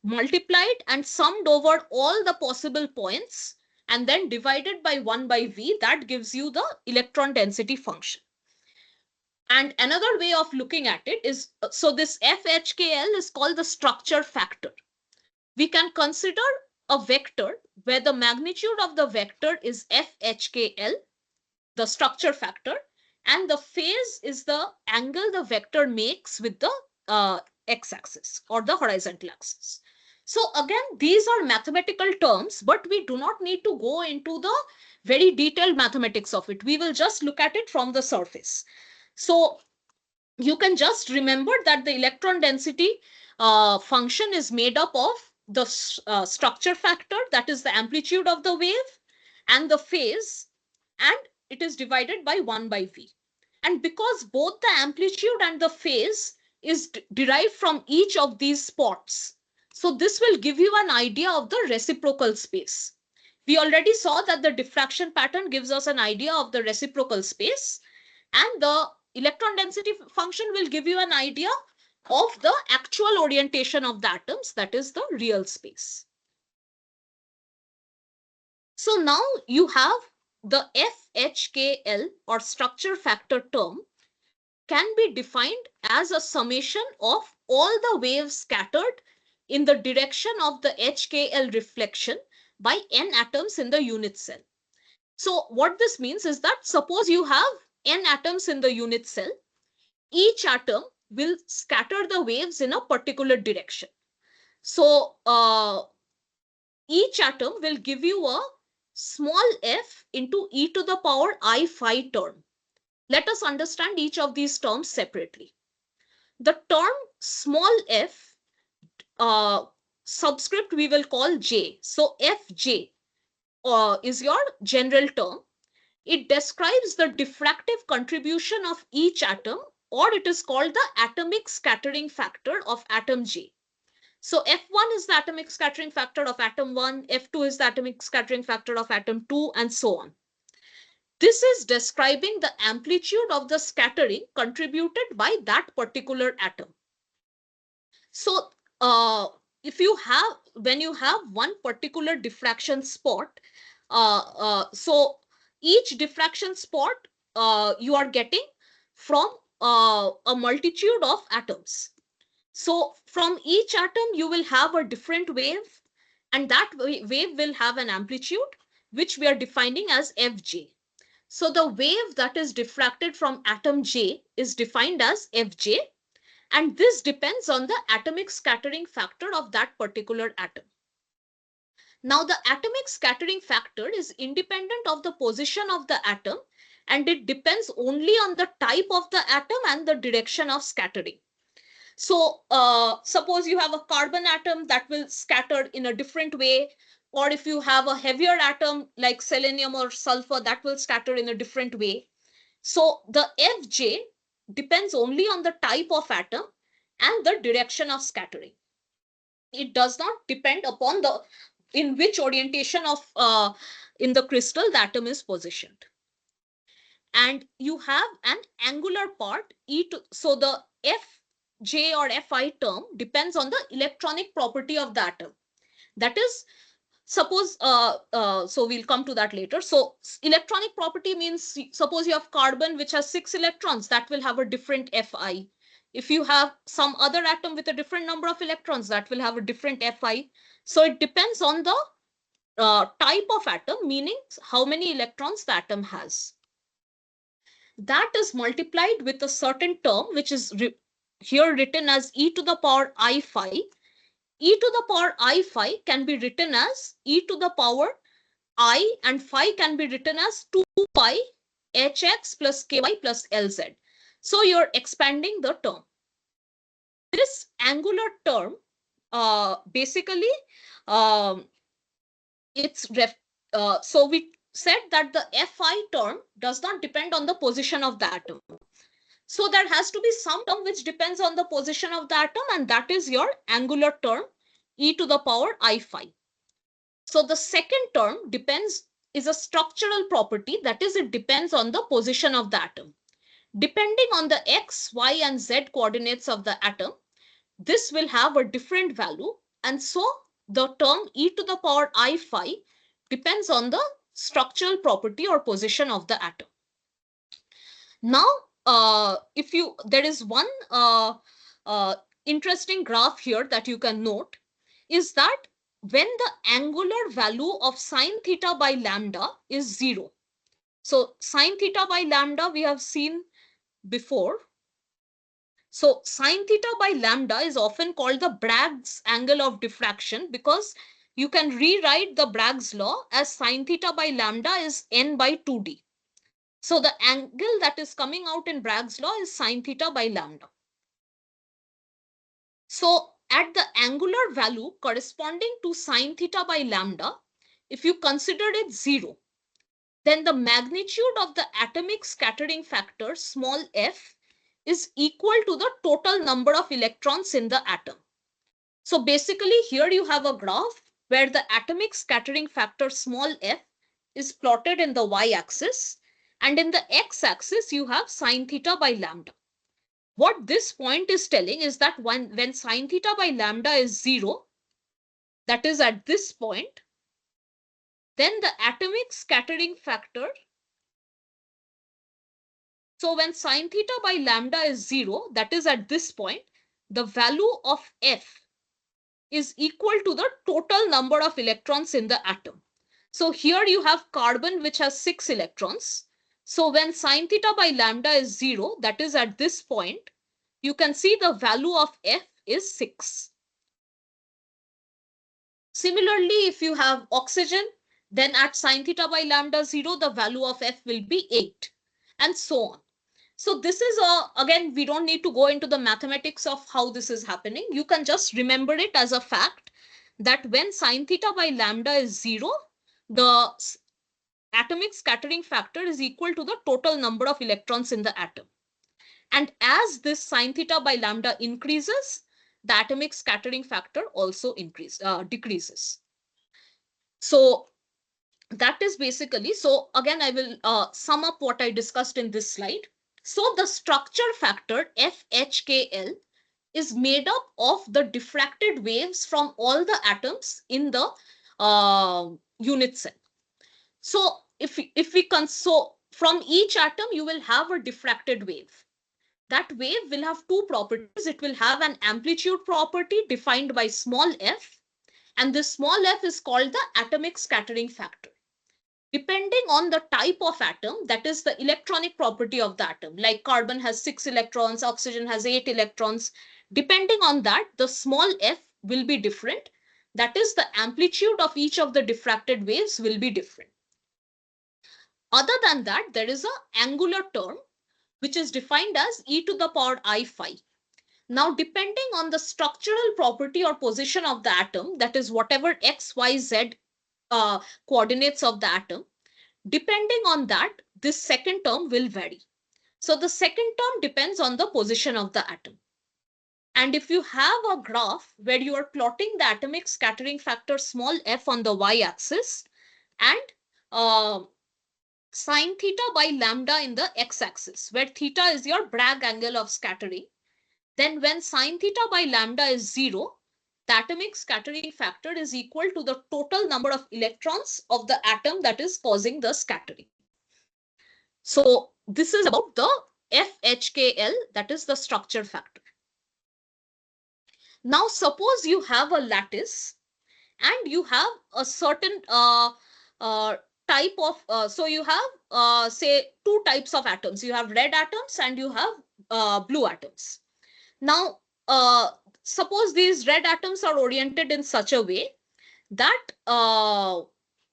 multiplied and summed over all the possible points and then divided by 1 by V. That gives you the electron density function. And another way of looking at it is, so this FHKL is called the structure factor. We can consider a vector where the magnitude of the vector is FHKL, the structure factor, and the phase is the angle the vector makes with the x-axis or the horizontal axis. So again, these are mathematical terms, but we do not need to go into the very detailed mathematics of it. We will just look at it from the surface. So you can just remember that the electron density function is made up of the structure factor, that is the amplitude of the wave, and the phase, and it is divided by 1 by V. And because both the amplitude and the phase is derived from each of these spots, so this will give you an idea of the reciprocal space. We already saw that the diffraction pattern gives us an idea of the reciprocal space, and the electron density function will give you an idea of the actual orientation of the atoms, that is the real space. So now you have the FHKL or structure factor term can be defined as a summation of all the waves scattered in the direction of the HKL reflection by n atoms in the unit cell. So what this means is that suppose you have n atoms in the unit cell, each atom will scatter the waves in a particular direction. So each atom will give you a small f into e to the power I phi term. Let us understand each of these terms separately. The term small f, subscript we will call j. So fj is your general term. It describes the diffractive contribution of each atom, or it is called the atomic scattering factor of atom J. So F1 is the atomic scattering factor of atom 1, F2 is the atomic scattering factor of atom 2, and so on. This is describing the amplitude of the scattering contributed by that particular atom. So if you have, when you have one particular diffraction spot, so each diffraction spot you are getting from a multitude of atoms. So from each atom you will have a different wave, and that wave will have an amplitude which we are defining as Fj. So the wave that is diffracted from atom J is defined as Fj, and this depends on the atomic scattering factor of that particular atom. Now the atomic scattering factor is independent of the position of the atom, and it depends only on the type of the atom and the direction of scattering. So suppose you have a carbon atom that will scatter in a different way, or if you have a heavier atom like selenium or sulfur, that will scatter in a different way. So the Fj depends only on the type of atom and the direction of scattering. It does not depend upon the in which orientation of in the crystal the atom is positioned. And you have an angular part E to, so the Fj or Fi term depends on the electronic property of the atom. That is, suppose so we'll come to that later. So electronic property means, suppose you have carbon which has 6 electrons, that will have a different Fi. If you have some other atom with a different number of electrons, that will have a different Fi. So it depends on the type of atom, meaning how many electrons the atom has. That is multiplied with a certain term which is here written as e to the power I phi. E to the power I phi can be written as e to the power I, and phi can be written as 2 pi hx plus ky plus lz. So you're expanding the term. This angular term basically so we said that the Fi term does not depend on the position of the atom. So there has to be some term which depends on the position of the atom, and that is your angular term e to the power I phi. So the second term is a structural property, that is, it depends on the position of the atom. Depending on the x, y, and z coordinates of the atom, this will have a different value, And so the term e to the power I phi depends on the structural property or position of the atom. Now, there is one interesting graph here that you can note, is that when the angular value of sine theta by lambda is 0. So sine theta by lambda we have seen before. So sine theta by lambda is often called the Bragg's angle of diffraction, because you can rewrite the Bragg's law as sine theta by lambda is n by 2d. So the angle that is coming out in Bragg's law is sine theta by lambda. So at the angular value corresponding to sine theta by lambda, if you considered it 0, then the magnitude of the atomic scattering factor, small f, is equal to the total number of electrons in the atom. So basically here you have a graph where the atomic scattering factor, small f, is plotted in the y-axis, and in the x-axis you have sine theta by lambda. What this point is telling is that when sine theta by lambda is 0, that is at this point, then the atomic scattering factor, so when sine theta by lambda is 0, that is at this point, the value of f is equal to the total number of electrons in the atom. So here you have carbon which has 6 electrons. So when sine theta by lambda is 0, that is at this point, you can see the value of f is 6. Similarly, if you have oxygen, then at sine theta by lambda 0, the value of f will be 8, and so on. So this is again, we don't need to go into the mathematics of how this is happening. You can just remember it as a fact that when sine theta by lambda is 0, the atomic scattering factor is equal to the total number of electrons in the atom. And as this sine theta by lambda increases, the atomic scattering factor also decreases. So that is basically, so again, I will sum up what I discussed in this slide. So the structure factor FHKL is made up of the diffracted waves from all the atoms in the unit cell. So so from each atom, you will have a diffracted wave. That wave will have two properties. It will have an amplitude property defined by small f, and this small f is called the atomic scattering factor. Depending on the type of atom, that is the electronic property of the atom, like carbon has 6 electrons, oxygen has 8 electrons. Depending on that, the small f will be different. That is, the amplitude of each of the diffracted waves will be different. Other than that, there is an angular term which is defined as e to the power I phi. Now, depending on the structural property or position of the atom, that is whatever x, y, z coordinates of the atom, depending on that, this second term will vary. So the second term depends on the position of the atom. And if you have a graph where you are plotting the atomic scattering factor small f on the y-axis and sine theta by lambda in the x-axis, where theta is your Bragg angle of scattering, then when sine theta by lambda is 0, the atomic scattering factor is equal to the total number of electrons of the atom that is causing the scattering. So this is about the FHKL, that is the structure factor. Now suppose you have a lattice and you have a certain type of, so you have say 2 types of atoms. You have red atoms and you have blue atoms. Now suppose these red atoms are oriented in such a way that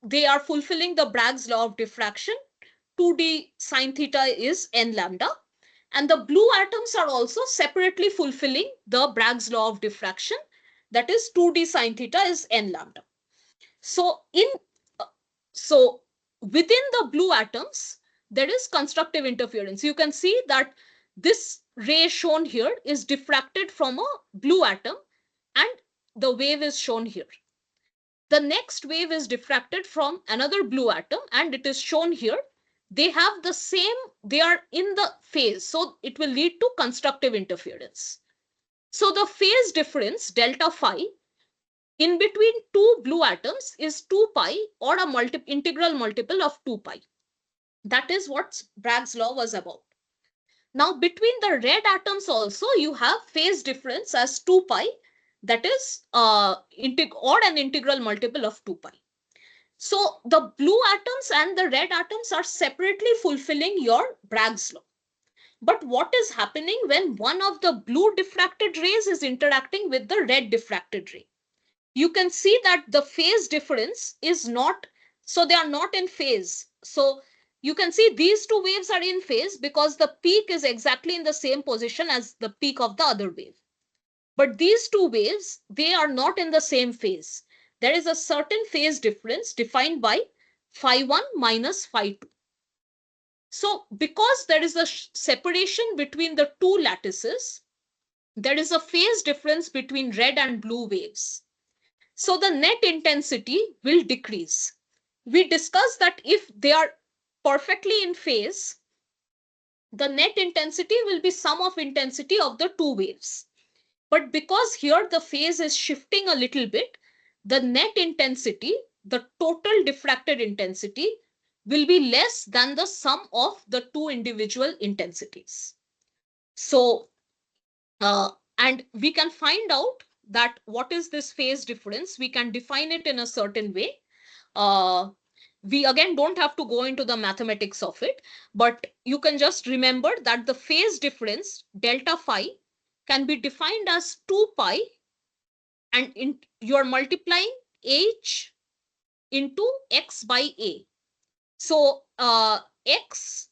they are fulfilling the Bragg's law of diffraction. 2d sine theta is n lambda, and the blue atoms are also separately fulfilling the Bragg's law of diffraction, that is 2d sine theta is n lambda. So within the blue atoms, there is constructive interference. You can see that this ray shown here is diffracted from a blue atom and the wave is shown here. The next wave is diffracted from another blue atom and it is shown here. They have the same, they are in the phase, so it will lead to constructive interference. So the phase difference delta phi in between two blue atoms is 2 pi or a integral multiple of 2 pi. That is what Bragg's law was about. Now, between the red atoms also, you have phase difference as 2 pi, that is or an integral multiple of 2 pi. So the blue atoms and the red atoms are separately fulfilling your Bragg's law. But what is happening when one of the blue diffracted rays is interacting with the red diffracted ray? You can see that the phase difference is not, so they are not in phase. So you can see these two waves are in phase because the peak is exactly in the same position as the peak of the other wave. But these two waves, they are not in the same phase. There is a certain phase difference defined by phi 1 minus phi 2. So because there is a separation between the two lattices, there is a phase difference between red and blue waves. So the net intensity will decrease. We discussed that if they are perfectly in phase, the net intensity will be sum of intensity of the two waves. But because here the phase is shifting a little bit, the net intensity, the total diffracted intensity, will be less than the sum of the two individual intensities. So, and we can find out that what is this phase difference. We can define it in a certain way. We again don't have to go into the mathematics of it, but you can just remember that the phase difference delta phi can be defined as 2 pi, and you are multiplying h into x by a. So x,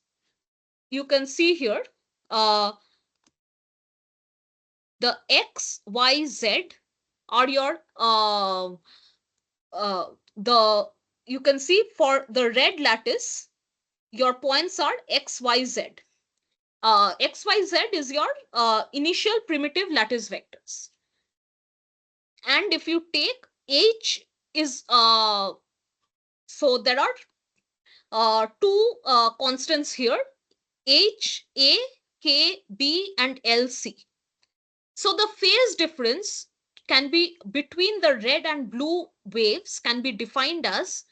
you can see here, the x, y, z are your the, you can see for the red lattice, your points are x, y, z. X, y, z is your initial primitive lattice vectors. And if you take h is, so there are two constants here, h, a, k, b, and l, c. So the phase difference can be between the red and blue waves can be defined as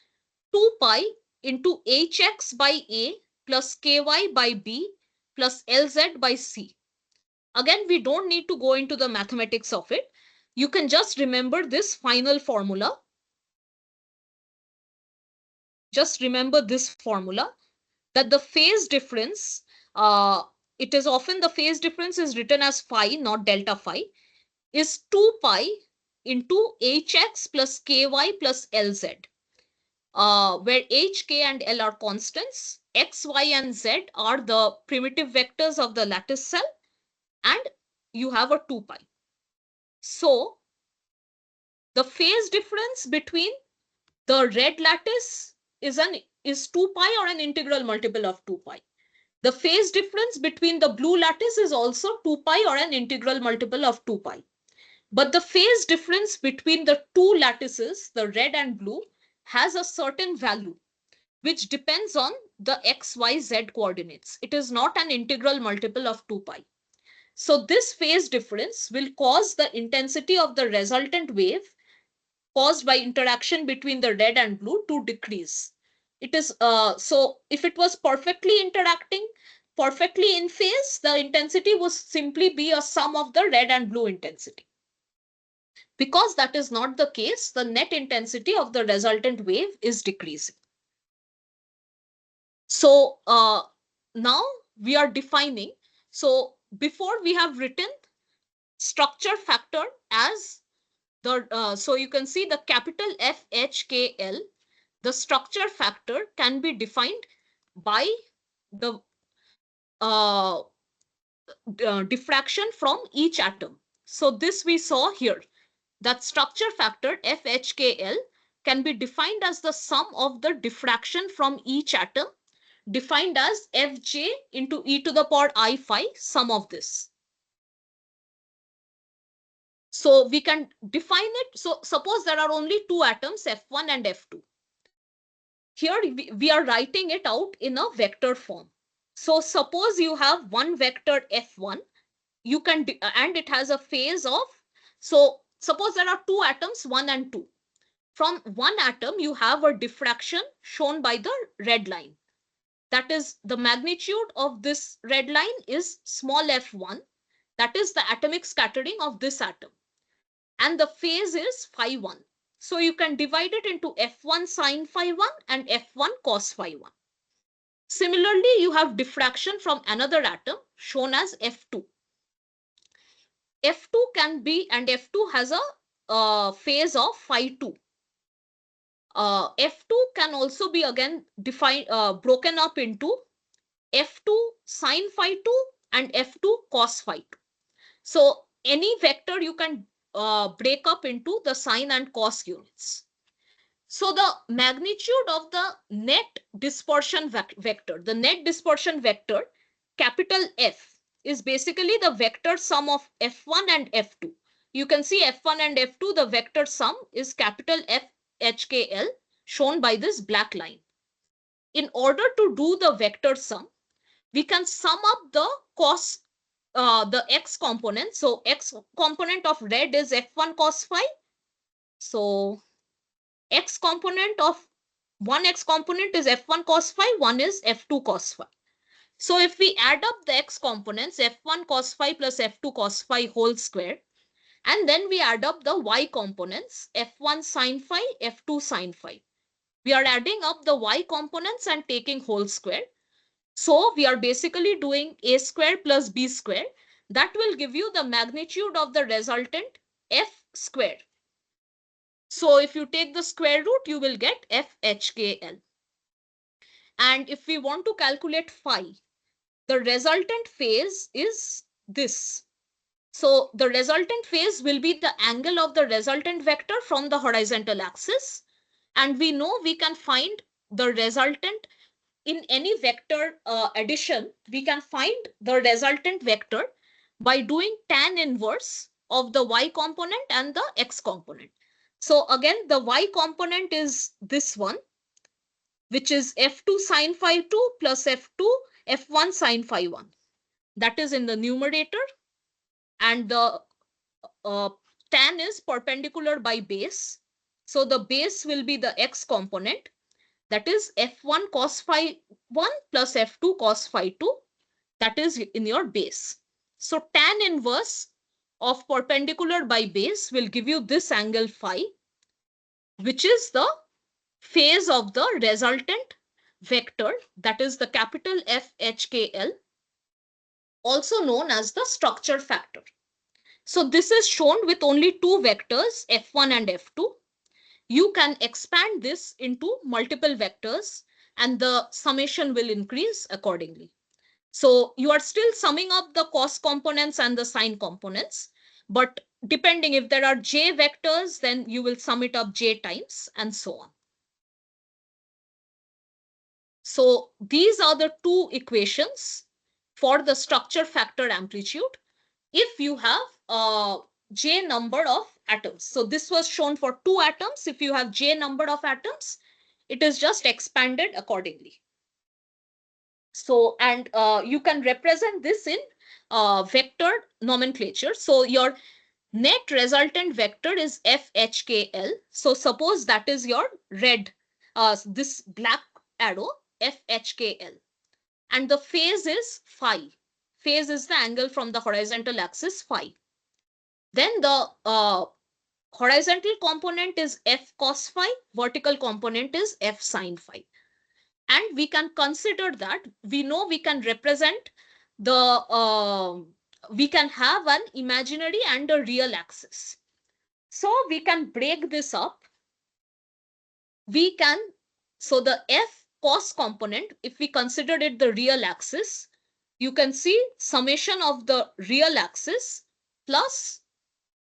2 pi into hx by a plus ky by b plus lz by c. Again, we don't need to go into the mathematics of it. You can just remember this final formula. Just remember this formula, that the phase difference, it is often the phase difference is written as phi, not delta phi, is 2 pi into hx plus ky plus lz, where h, k, and l are constants, x, y, and z are the primitive vectors of the lattice cell, and you have a 2 pi. So the phase difference between the red lattice is 2 pi or an integral multiple of 2 pi. The phase difference between the blue lattice is also 2 pi or an integral multiple of 2 pi. But the phase difference between the two lattices, the red and blue, has a certain value which depends on the x, y, z coordinates. It is not an integral multiple of 2 pi. So this phase difference will cause the intensity of the resultant wave caused by interaction between the red and blue to decrease. It is so if it was perfectly interacting, perfectly in phase, the intensity would simply be a sum of the red and blue intensity. Because that is not the case, the net intensity of the resultant wave is decreasing. So now we are defining. So before we have written structure factor as the, so you can see the capital FHKL, the structure factor can be defined by the diffraction from each atom. So this we saw here, that structure factor FHKL can be defined as the sum of the diffraction from each atom, defined as Fj into e to the power I phi, sum of this. So we can define it. So suppose there are only two atoms, F1 and F2. Here we are writing it out in a vector form. So suppose you have one vector F1, you can, and it has a phase of, so suppose there are two atoms, 1 and 2. From one atom, you have a diffraction shown by the red line. That is, the magnitude of this red line is small f1. That is the atomic scattering of this atom. And the phase is phi 1. So you can divide it into f1 sine phi 1 and f1 cos phi 1. Similarly, you have diffraction from another atom shown as f2. F2 can be, and F2 has a phase of phi 2. F2 can also be again broken up into F2 sine phi 2 and F2 cos phi 2. So any vector you can break up into the sine and cos units. So the magnitude of the net dispersion vector, the net dispersion vector, capital F, is basically the vector sum of F1 and F2. You can see F1 and F2, the vector sum is capital F HKL, shown by this black line. In order to do the vector sum, we can sum up the the x component. So x component of red is F1 cos phi. So x component of one x component is F1 cos phi, one is F2 cos phi. So if we add up the x components, F1 cos phi plus F2 cos phi whole square, and then we add up the y components, F1 sin phi, F2 sin phi. We are adding up the y components and taking whole square. So we are basically doing a square plus b square. That will give you the magnitude of the resultant f square. So if you take the square root, you will get f HKL. And if we want to calculate phi, the resultant phase is this. So the resultant phase will be the angle of the resultant vector from the horizontal axis. And we know we can find the resultant in any vector addition. We can find the resultant vector by doing tan inverse of the y component and the x component. So again, the y component is this one, which is F2 sine phi 2 plus F1 sine phi 1. That is in the numerator, and the tan is perpendicular by base. So the base will be the x component, that is F1 cos phi 1 plus F2 cos phi 2. That is in your base. So tan inverse of perpendicular by base will give you this angle phi, which is the phase of the resultant vector, that is the capital F HKL, also known as the structure factor. So this is shown with only two vectors, F1 and F2. You can expand this into multiple vectors and the summation will increase accordingly. So you are still summing up the cos components and the sine components, but depending if there are j vectors, then you will sum it up j times and so on. So these are the two equations for the structure factor amplitude if you have a j number of atoms. So this was shown for two atoms. If you have j number of atoms, it is just expanded accordingly. So, and you can represent this in vector nomenclature. So your net resultant vector is FHKL. So suppose that is your red, this black arrow, FHKL. And the phase is phi. Phase is the angle from the horizontal axis phi. Then the horizontal component is F cos phi, vertical component is F sin phi. And we can consider that we know we can represent the, we can have an imaginary and a real axis. So we can break this up. We can, so the F cos component, if we consider it the real axis, you can see summation of the real axis plus,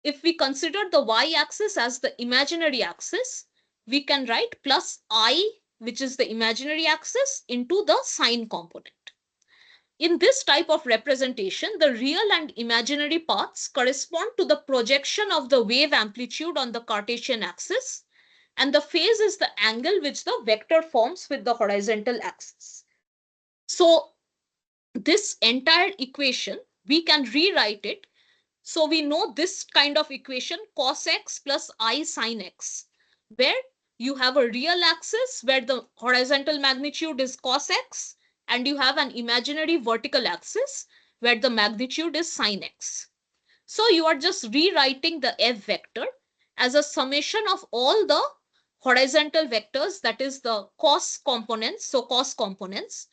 if we consider the y-axis as the imaginary axis, we can write plus I, which is the imaginary axis, into the sine component. In this type of representation, the real and imaginary parts correspond to the projection of the wave amplitude on the Cartesian axis, and the phase is the angle which the vector forms with the horizontal axis. So this entire equation, we can rewrite it So we know this kind of equation, cos x plus I sin x, where you have a real axis where the horizontal magnitude is cos x, and you have an imaginary vertical axis where the magnitude is sin x. So you are just rewriting the f vector as a summation of all the horizontal vectors, that is the cos components, so cos components,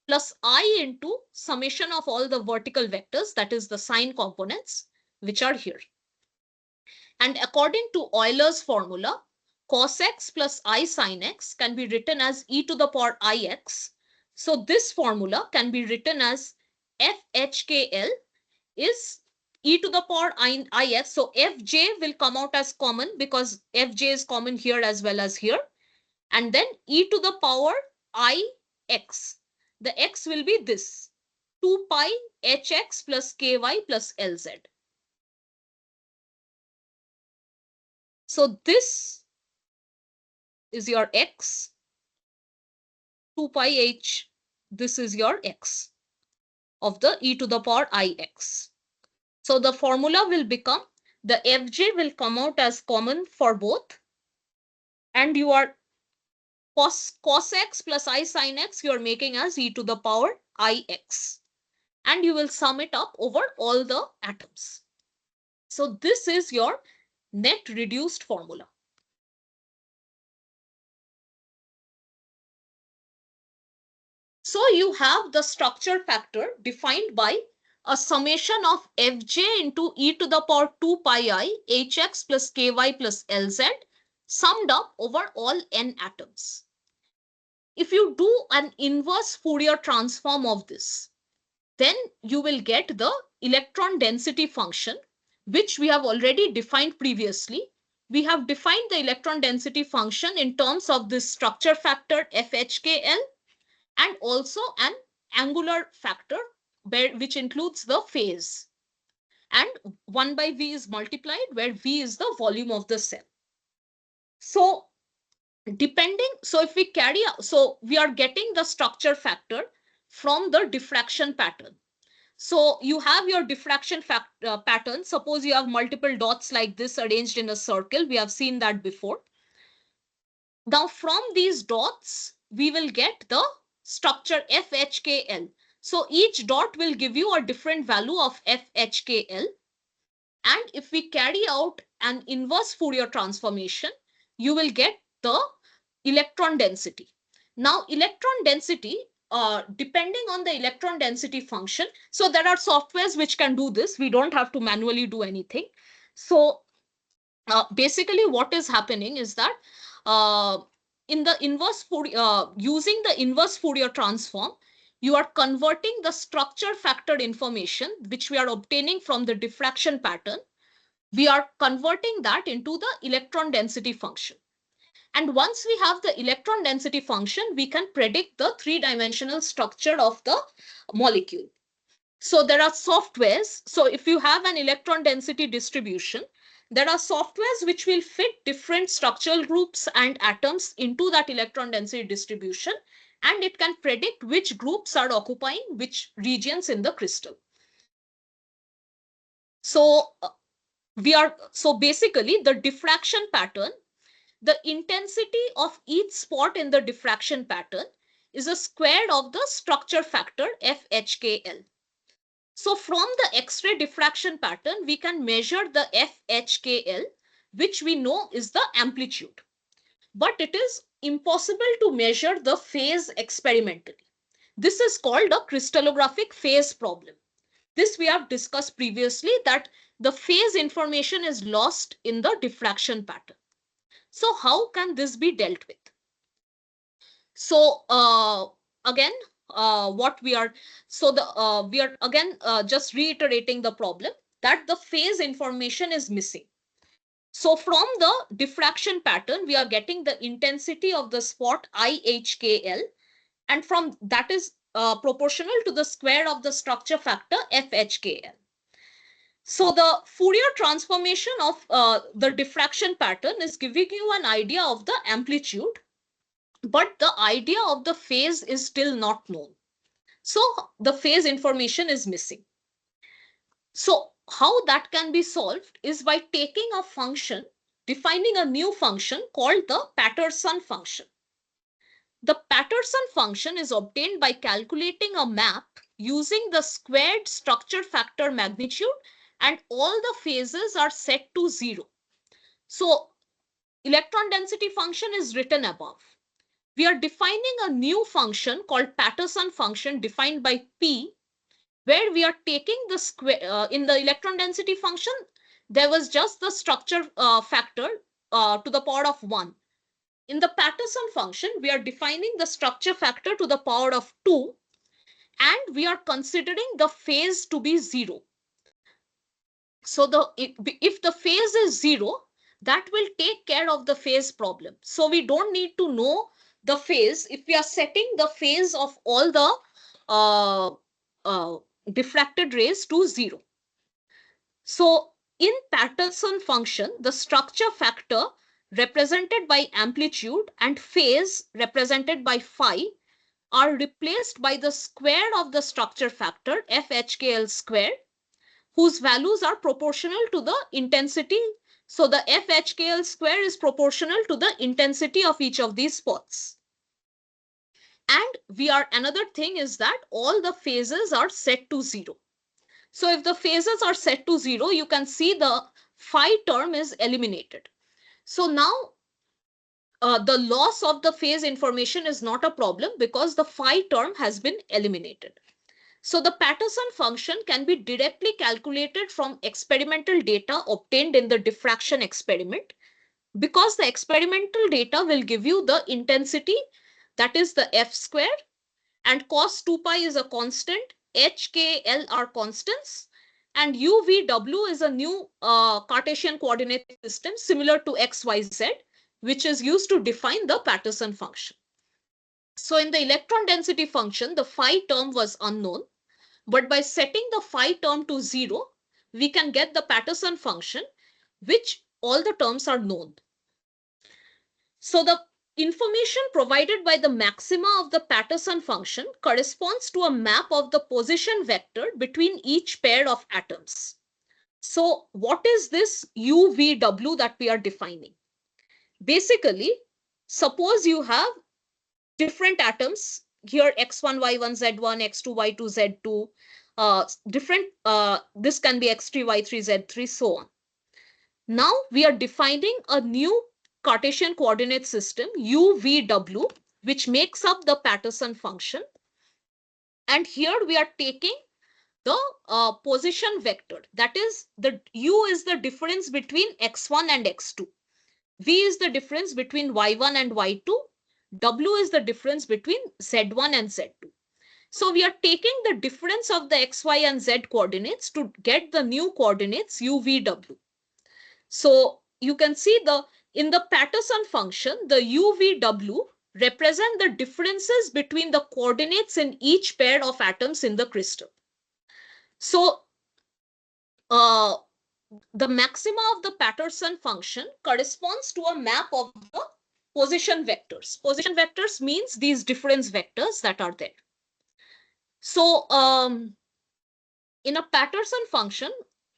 plus I into summation of all the vertical vectors, that is the sine components, which are here. And according to Euler's formula, cos x plus I sin x can be written as e to the power ix. So this formula can be written as FHKL is e to the power ix. So fj will come out as common because fj is common here as well as here. And then e to the power ix. The x will be this, 2 pi hx plus ky plus lz. So this is your x, 2 pi h, this is your x of the e to the power ix. So the formula will become, the fj will come out as common for both, and you are cos x plus I sin x, you are making as e to the power ix. And you will sum it up over all the atoms. So this is your net reduced formula. So you have the structure factor defined by a summation of fj into e to the power 2 pi I hx plus ky plus lz summed up over all n atoms. If you do an inverse Fourier transform of this, then you will get the electron density function, which we have already defined previously. We have defined the electron density function in terms of this structure factor FHKL and also an angular factor which includes the phase. And 1 by V is multiplied where V is the volume of the cell. So if we carry out, so we are getting the structure factor from the diffraction pattern. So you have your diffraction pattern. Suppose you have multiple dots like this arranged in a circle. We have seen that before. Now from these dots, we will get the structure FHKL. So each dot will give you a different value of FHKL. And if we carry out an inverse Fourier transformation, you will get the electron density. Now, electron density, depending on the electron density function, so there are softwares which can do this. We don't have to manually do anything. So basically what is happening is that in the inverse Fourier, using the inverse Fourier transform, you are converting the structure factor information which we are obtaining from the diffraction pattern. We are converting that into the electron density function. And once we have the electron density function, we can predict the three-dimensional structure of the molecule. So there are softwares. So if you have an electron density distribution, there are softwares which will fit different structural groups and atoms into that electron density distribution, and it can predict which groups are occupying which regions in the crystal. So basically the diffraction pattern, the intensity of each spot in the diffraction pattern is a square of the structure factor FHKL. So from the X-ray diffraction pattern, we can measure the FHKL, which we know is the amplitude. But it is impossible to measure the phase experimentally. This is called a crystallographic phase problem. This we have discussed previously, that the phase information is lost in the diffraction pattern. So how can this be dealt with? So again, what we are, so the we are again just reiterating the problem that the phase information is missing. So from the diffraction pattern, we are getting the intensity of the spot IHKL, and from that is proportional to the square of the structure factor FHKL. So the Fourier transformation of the diffraction pattern is giving you an idea of the amplitude, but the idea of the phase is still not known. So the phase information is missing. So how that can be solved is by taking a function, defining a new function called the Patterson function. The Patterson function is obtained by calculating a map using the squared structure factor magnitude, and all the phases are set to 0. So electron density function is written above. We are defining a new function called Patterson function defined by P, where we are taking the square, in the electron density function, there was just the structure factor to the power of 1. In the Patterson function, we are defining the structure factor to the power of 2, and we are considering the phase to be 0. So if the phase is 0, that will take care of the phase problem. So we don't need to know the phase if we are setting the phase of all the diffracted rays to 0. So in Patterson function, the structure factor represented by amplitude and phase represented by phi are replaced by the square of the structure factor FHKL square, whose values are proportional to the intensity. So the FHKL square is proportional to the intensity of each of these spots. And another thing is that all the phases are set to 0. So if the phases are set to 0, you can see the phi term is eliminated. So now the loss of the phase information is not a problem because the phi term has been eliminated. So the Patterson function can be directly calculated from experimental data obtained in the diffraction experiment, because the experimental data will give you the intensity, that is the F square, and cos 2 pi is a constant, H, K, L are constants, and U, V, W is a new Cartesian coordinate system similar to X, Y, Z, which is used to define the Patterson function. So in the electron density function, the phi term was unknown, but by setting the phi term to 0, we can get the Patterson function, which all the terms are known. So the information provided by the maxima of the Patterson function corresponds to a map of the position vector between each pair of atoms. So what is this UVW that we are defining? Basically, suppose you have different atoms here, x1, y1, z1, x2, y2, z2, this can be x3, y3, z3, so on. Now we are defining a new Cartesian coordinate system, UVW, which makes up the Patterson function. And here we are taking the position vector. That is, the U is the difference between x1 and x2. V is the difference between y1 and y2. W is the difference between z1 and z2. So we are taking the difference of the x, y, and z coordinates to get the new coordinates UVW. So you can see in the Patterson function, the UVW represent the differences between the coordinates in each pair of atoms in the crystal. So the maxima of the Patterson function corresponds to a map of the position vectors. Position vectors means these difference vectors that are there. So in a Patterson function,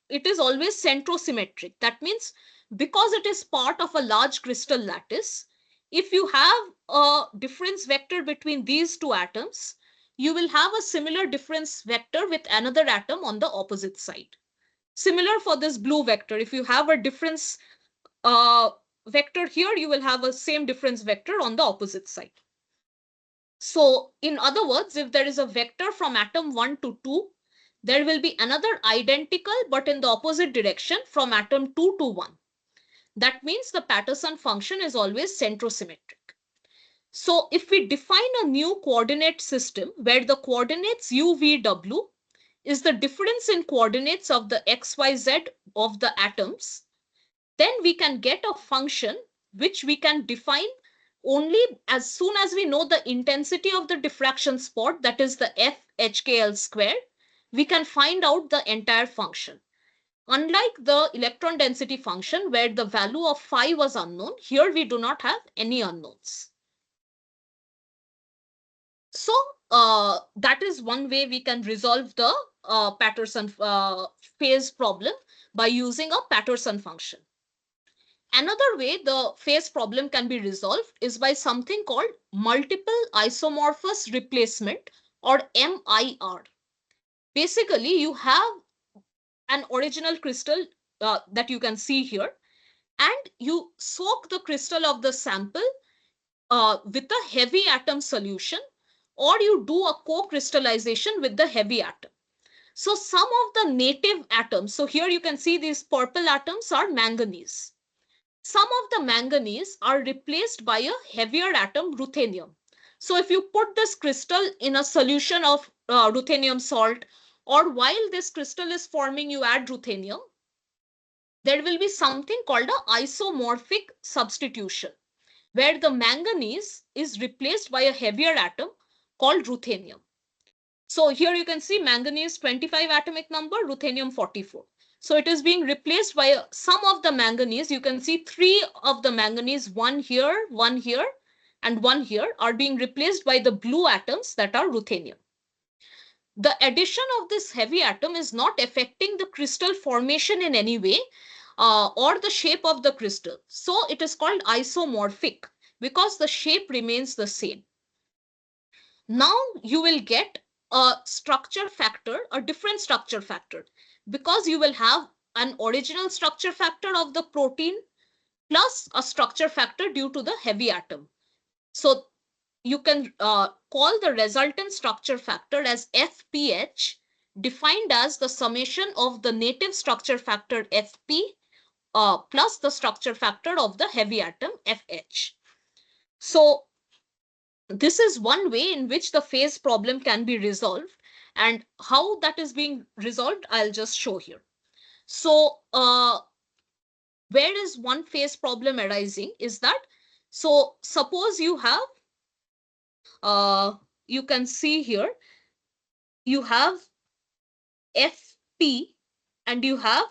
it is always centrosymmetric. That means because it is part of a large crystal lattice, if you have a difference vector between these two atoms, you will have a similar difference vector with another atom on the opposite side. Similar for this blue vector. If you have a difference vector here, you will have a same difference vector on the opposite side. So in other words, if there is a vector from atom 1 to 2, there will be another identical but in the opposite direction from atom 2 to 1. That means the Patterson function is always centrosymmetric. So if we define a new coordinate system where the coordinates UVW is the difference in coordinates of the XYZ of the atoms, then we can get a function which we can define only as soon as we know the intensity of the diffraction spot, that is the FHKL square, we can find out the entire function. Unlike the electron density function where the value of phi was unknown, here we do not have any unknowns. So that is one way we can resolve the Patterson phase problem by using a Patterson function. Another way the phase problem can be resolved is by something called multiple isomorphous replacement, or MIR. Basically, you have an original crystal that you can see here, and you soak the crystal of the sample with a heavy atom solution, or you do a co-crystallization with the heavy atom. So some of the native atoms, so here you can see these purple atoms are manganese. Some of the manganese are replaced by a heavier atom, ruthenium. So if you put this crystal in a solution of ruthenium salt, or while this crystal is forming, you add ruthenium, there will be something called a isomorphic substitution, where the manganese is replaced by a heavier atom called ruthenium. So here you can see manganese 25 atomic number, ruthenium 44. So it is being replaced by some of the manganese. You can see 3 of the manganese, one here, and one here, are being replaced by the blue atoms that are ruthenium. The addition of this heavy atom is not affecting the crystal formation in any way or the shape of the crystal. So it is called isomorphic because the shape remains the same. Now you will get a structure factor, a different structure factor, because you will have an original structure factor of the protein plus a structure factor due to the heavy atom. So you can call the resultant structure factor as FPH, defined as the summation of the native structure factor FP plus the structure factor of the heavy atom FH. So this is one way in which the phase problem can be resolved, and how that is being resolved I'll just show here. So where is one phase problem arising is that, so suppose you have you can see here you have FP and you have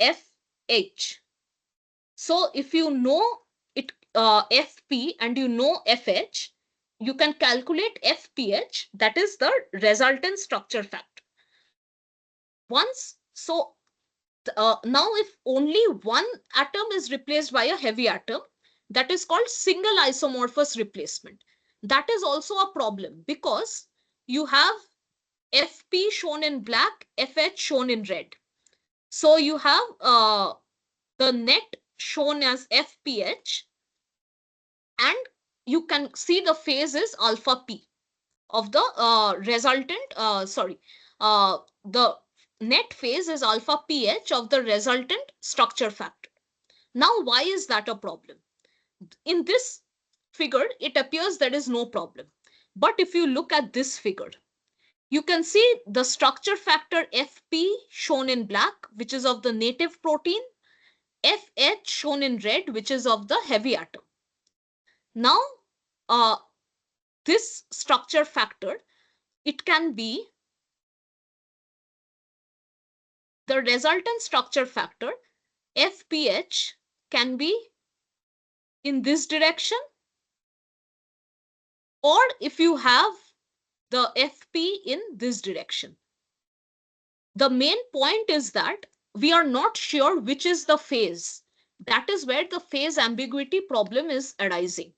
FH. So if you know it FP and you know FH, you can calculate FPH, that is the resultant structure factor. Once, so now if only one atom is replaced by a heavy atom, that is called single isomorphous replacement. That is also a problem because you have FP shown in black, FH shown in red. So you have the net shown as FPH, and you can see the phase is alpha P of the resultant, the net phase is alpha pH of the resultant structure factor. Now, why is that a problem? In this figure, it appears there is no problem. But if you look at this figure, you can see the structure factor FP shown in black, which is of the native protein, FH shown in red, which is of the heavy atom. Now, this structure factor, it can be the resultant structure factor FPH can be in this direction, or if you have the FP in this direction. The main point is that we are not sure which is the phase. That is where the phase ambiguity problem is arising.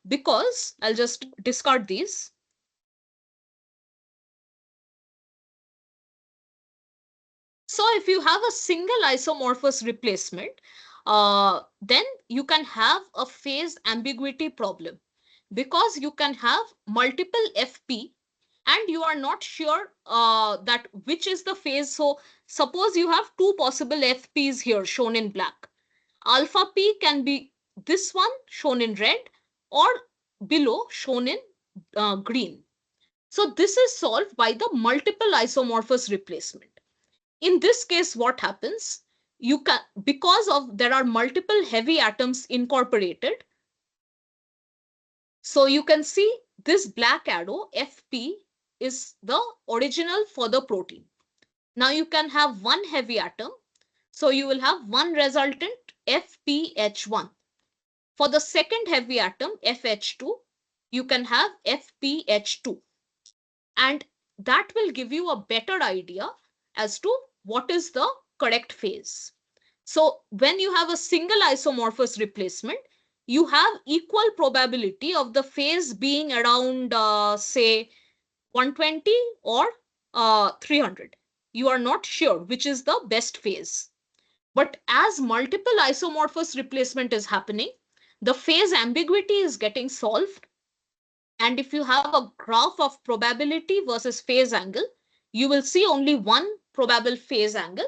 Because I'll just discard these. So if you have a single isomorphous replacement, then you can have a phase ambiguity problem because you can have multiple FP and you are not sure that which is the phase. So suppose you have two possible FPs here shown in black. Alpha P can be this one shown in red or below shown in green. So this is solved by the multiple isomorphous replacement. In this case, what happens? You can, because of there are multiple heavy atoms incorporated. So you can see this black arrow FP is the original for the protein. Now you can have one heavy atom. So you will have one resultant FPH1. For the second heavy atom FH2, you can have FPH2. And that will give you a better idea as to what is the correct phase. So when you have a single isomorphous replacement, you have equal probability of the phase being around, say, 120 or 300. You are not sure which is the best phase. But as multiple isomorphous replacement is happening, the phase ambiguity is getting solved. And if you have a graph of probability versus phase angle, you will see only one probable phase angle,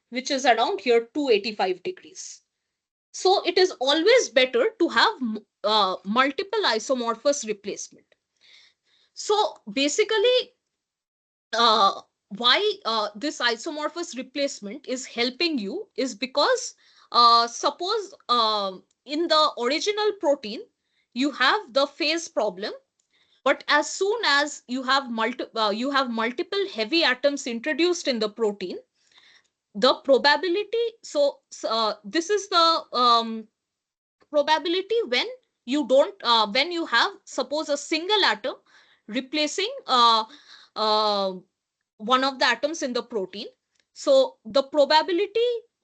which is around here 285 degrees. So it is always better to have multiple isomorphous replacement. So basically, why this isomorphous replacement is helping you is because suppose in the original protein, you have the phase problem, but as soon as you have multiple heavy atoms introduced in the protein, the probability, this is the probability when you don't when you have, suppose, a single atom replacing uh, one of the atoms in the protein. So the probability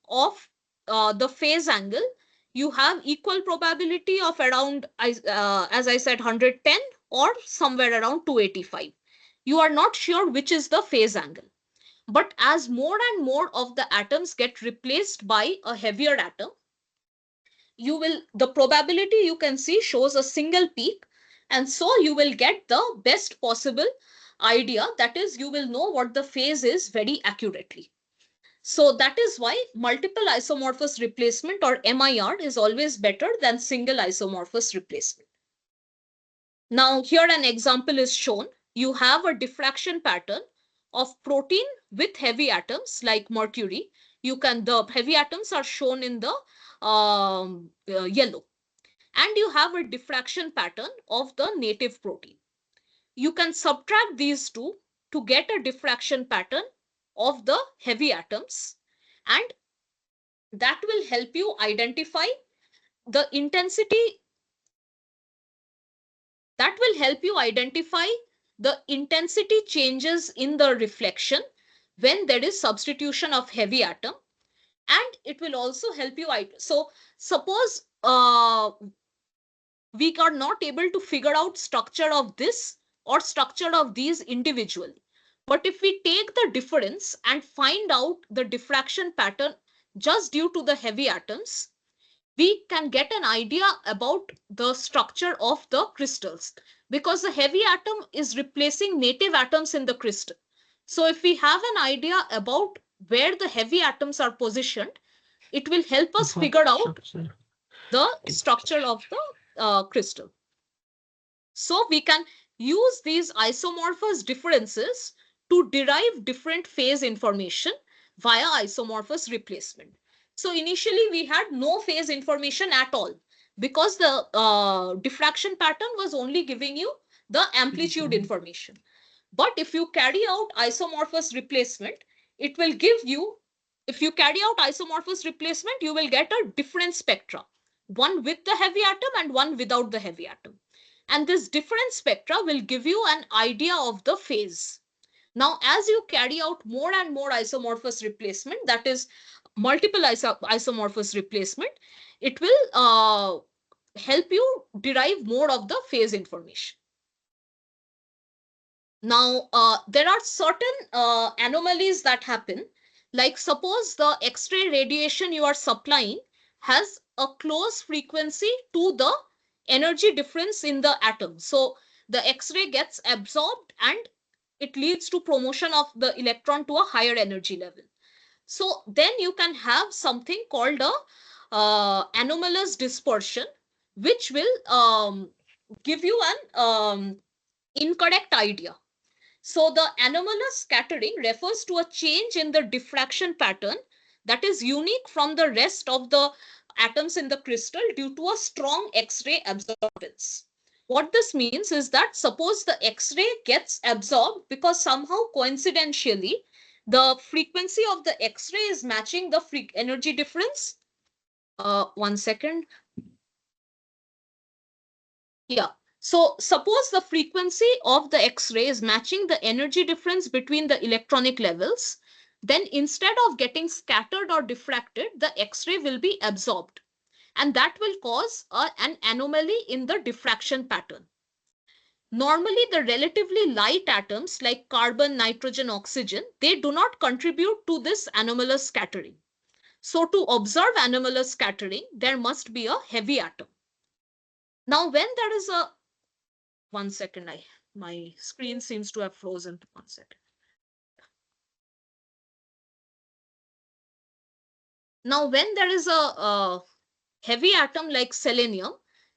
of the phase angle, you have equal probability of around, as I said, 110 or somewhere around 285. You are not sure which is the phase angle. But as more and more of the atoms get replaced by a heavier atom, the probability you can see shows a single peak, and so you will get the best possible idea, that is, you will know what the phase is very accurately. So that is why multiple isomorphous replacement, or MIR, is always better than single isomorphous replacement. Now here an example is shown. You have a diffraction pattern of protein with heavy atoms like mercury. The heavy atoms are shown in the yellow, and you have a diffraction pattern of the native protein. You can subtract these two to get a diffraction pattern of the heavy atoms, and that will help you identify the intensity changes in the reflection when there is substitution of heavy atom, and it will also help you. So suppose we are not able to figure out structure of this or structure of these individually. But if we take the difference and find out the diffraction pattern just due to the heavy atoms, we can get an idea about the structure of the crystals, because the heavy atom is replacing native atoms in the crystal. So if we have an idea about where the heavy atoms are positioned, it will help us figure out the structure of the crystal. So we can use these isomorphous differences to derive different phase information via isomorphous replacement. So initially we had no phase information at all, because the diffraction pattern was only giving you the amplitude information. But if you carry out isomorphous replacement, it will give you, if you carry out isomorphous replacement, you will get a different spectra, one with the heavy atom and one without the heavy atom. And this different spectra will give you an idea of the phase. Now, as you carry out more and more isomorphous replacement, that is multiple isomorphous replacement, it will help you derive more of the phase information. Now, there are certain anomalies that happen, like suppose the X-ray radiation you are supplying has a close frequency to the energy difference in the atom. So the X-ray gets absorbed and it leads to promotion of the electron to a higher energy level. So then you can have something called a anomalous dispersion, which will give you an incorrect idea. So the anomalous scattering refers to a change in the diffraction pattern that is unique from the rest of the atoms in the crystal due to a strong X-ray absorbance. What this means is that suppose the X-ray gets absorbed because somehow coincidentally the frequency of the X-ray is matching the energy difference. 1 second. Yeah. So suppose the frequency of the X-ray is matching the energy difference between the electronic levels, then instead of getting scattered or diffracted, the X-ray will be absorbed. And that will cause an anomaly in the diffraction pattern. Normally, the relatively light atoms like carbon, nitrogen, oxygen, they do not contribute to this anomalous scattering. So to observe anomalous scattering, there must be a heavy atom. Now, when there is a, one second, my screen seems to have frozen. 1 second. Now, when there is a heavy atom like selenium,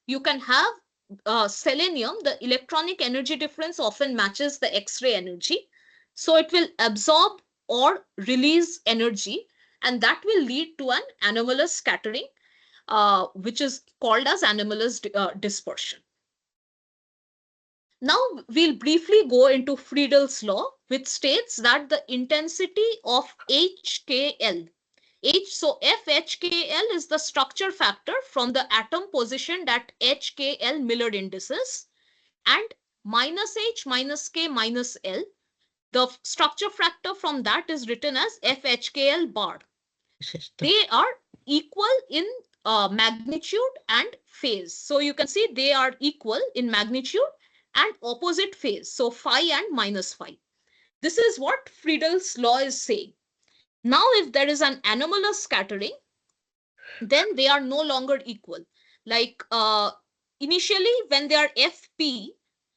you can have selenium, the electronic energy difference often matches the X-ray energy. So it will absorb or release energy, and that will lead to an anomalous scattering, which is called as anomalous dispersion. Now we'll briefly go into Friedel's law, which states that the intensity of HKL, so FHKL is the structure factor from the atom positioned at HKL Millard indices, and minus H minus K minus L, the structure factor from that is written as FHKL bar. They are equal in magnitude and phase. So you can see they are equal in magnitude and opposite phase. So phi and minus phi. This is what Friedel's law is saying. Now, if there is an anomalous scattering, then they are no longer equal. Like initially, when they are FP,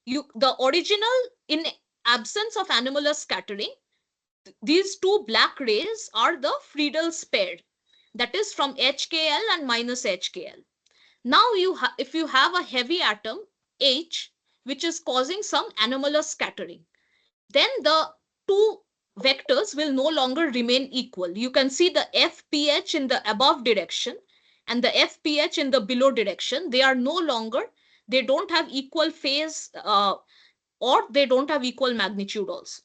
the original, in absence of anomalous scattering, these two black rays are the Friedel's pair, that is from HKL and minus HKL. Now, if you have a heavy atom H, which is causing some anomalous scattering, then the two vectors will no longer remain equal. You can see the FPH in the above direction and the FPH in the below direction. They are no longer, they don't have equal phase or they don't have equal magnitude also.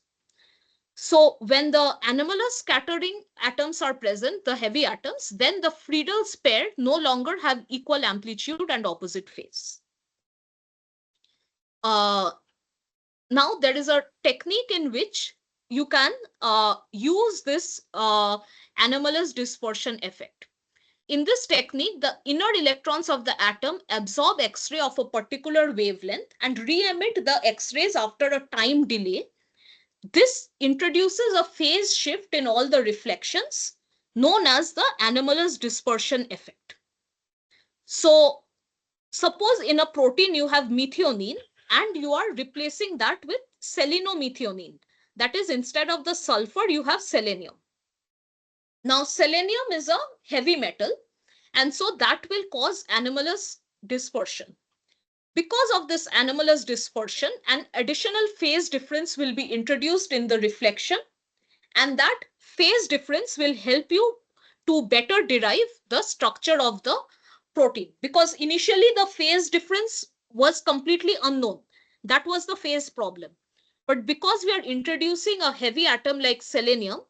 So when the anomalous scattering atoms are present, the heavy atoms, then the Friedel's pair no longer have equal amplitude and opposite phase. Now there is a technique in which you can use this anomalous dispersion effect. In this technique, the inner electrons of the atom absorb X-ray of a particular wavelength and re-emit the X-rays after a time delay. This introduces a phase shift in all the reflections, known as the anomalous dispersion effect. So suppose in a protein you have methionine and you are replacing that with selenomethionine. That is, instead of the sulfur, you have selenium. Now, selenium is a heavy metal, and so that will cause anomalous dispersion. Because of this anomalous dispersion, an additional phase difference will be introduced in the reflection, and that phase difference will help you to better derive the structure of the protein, because initially the phase difference was completely unknown. That was the phase problem. But because we are introducing a heavy atom like selenium,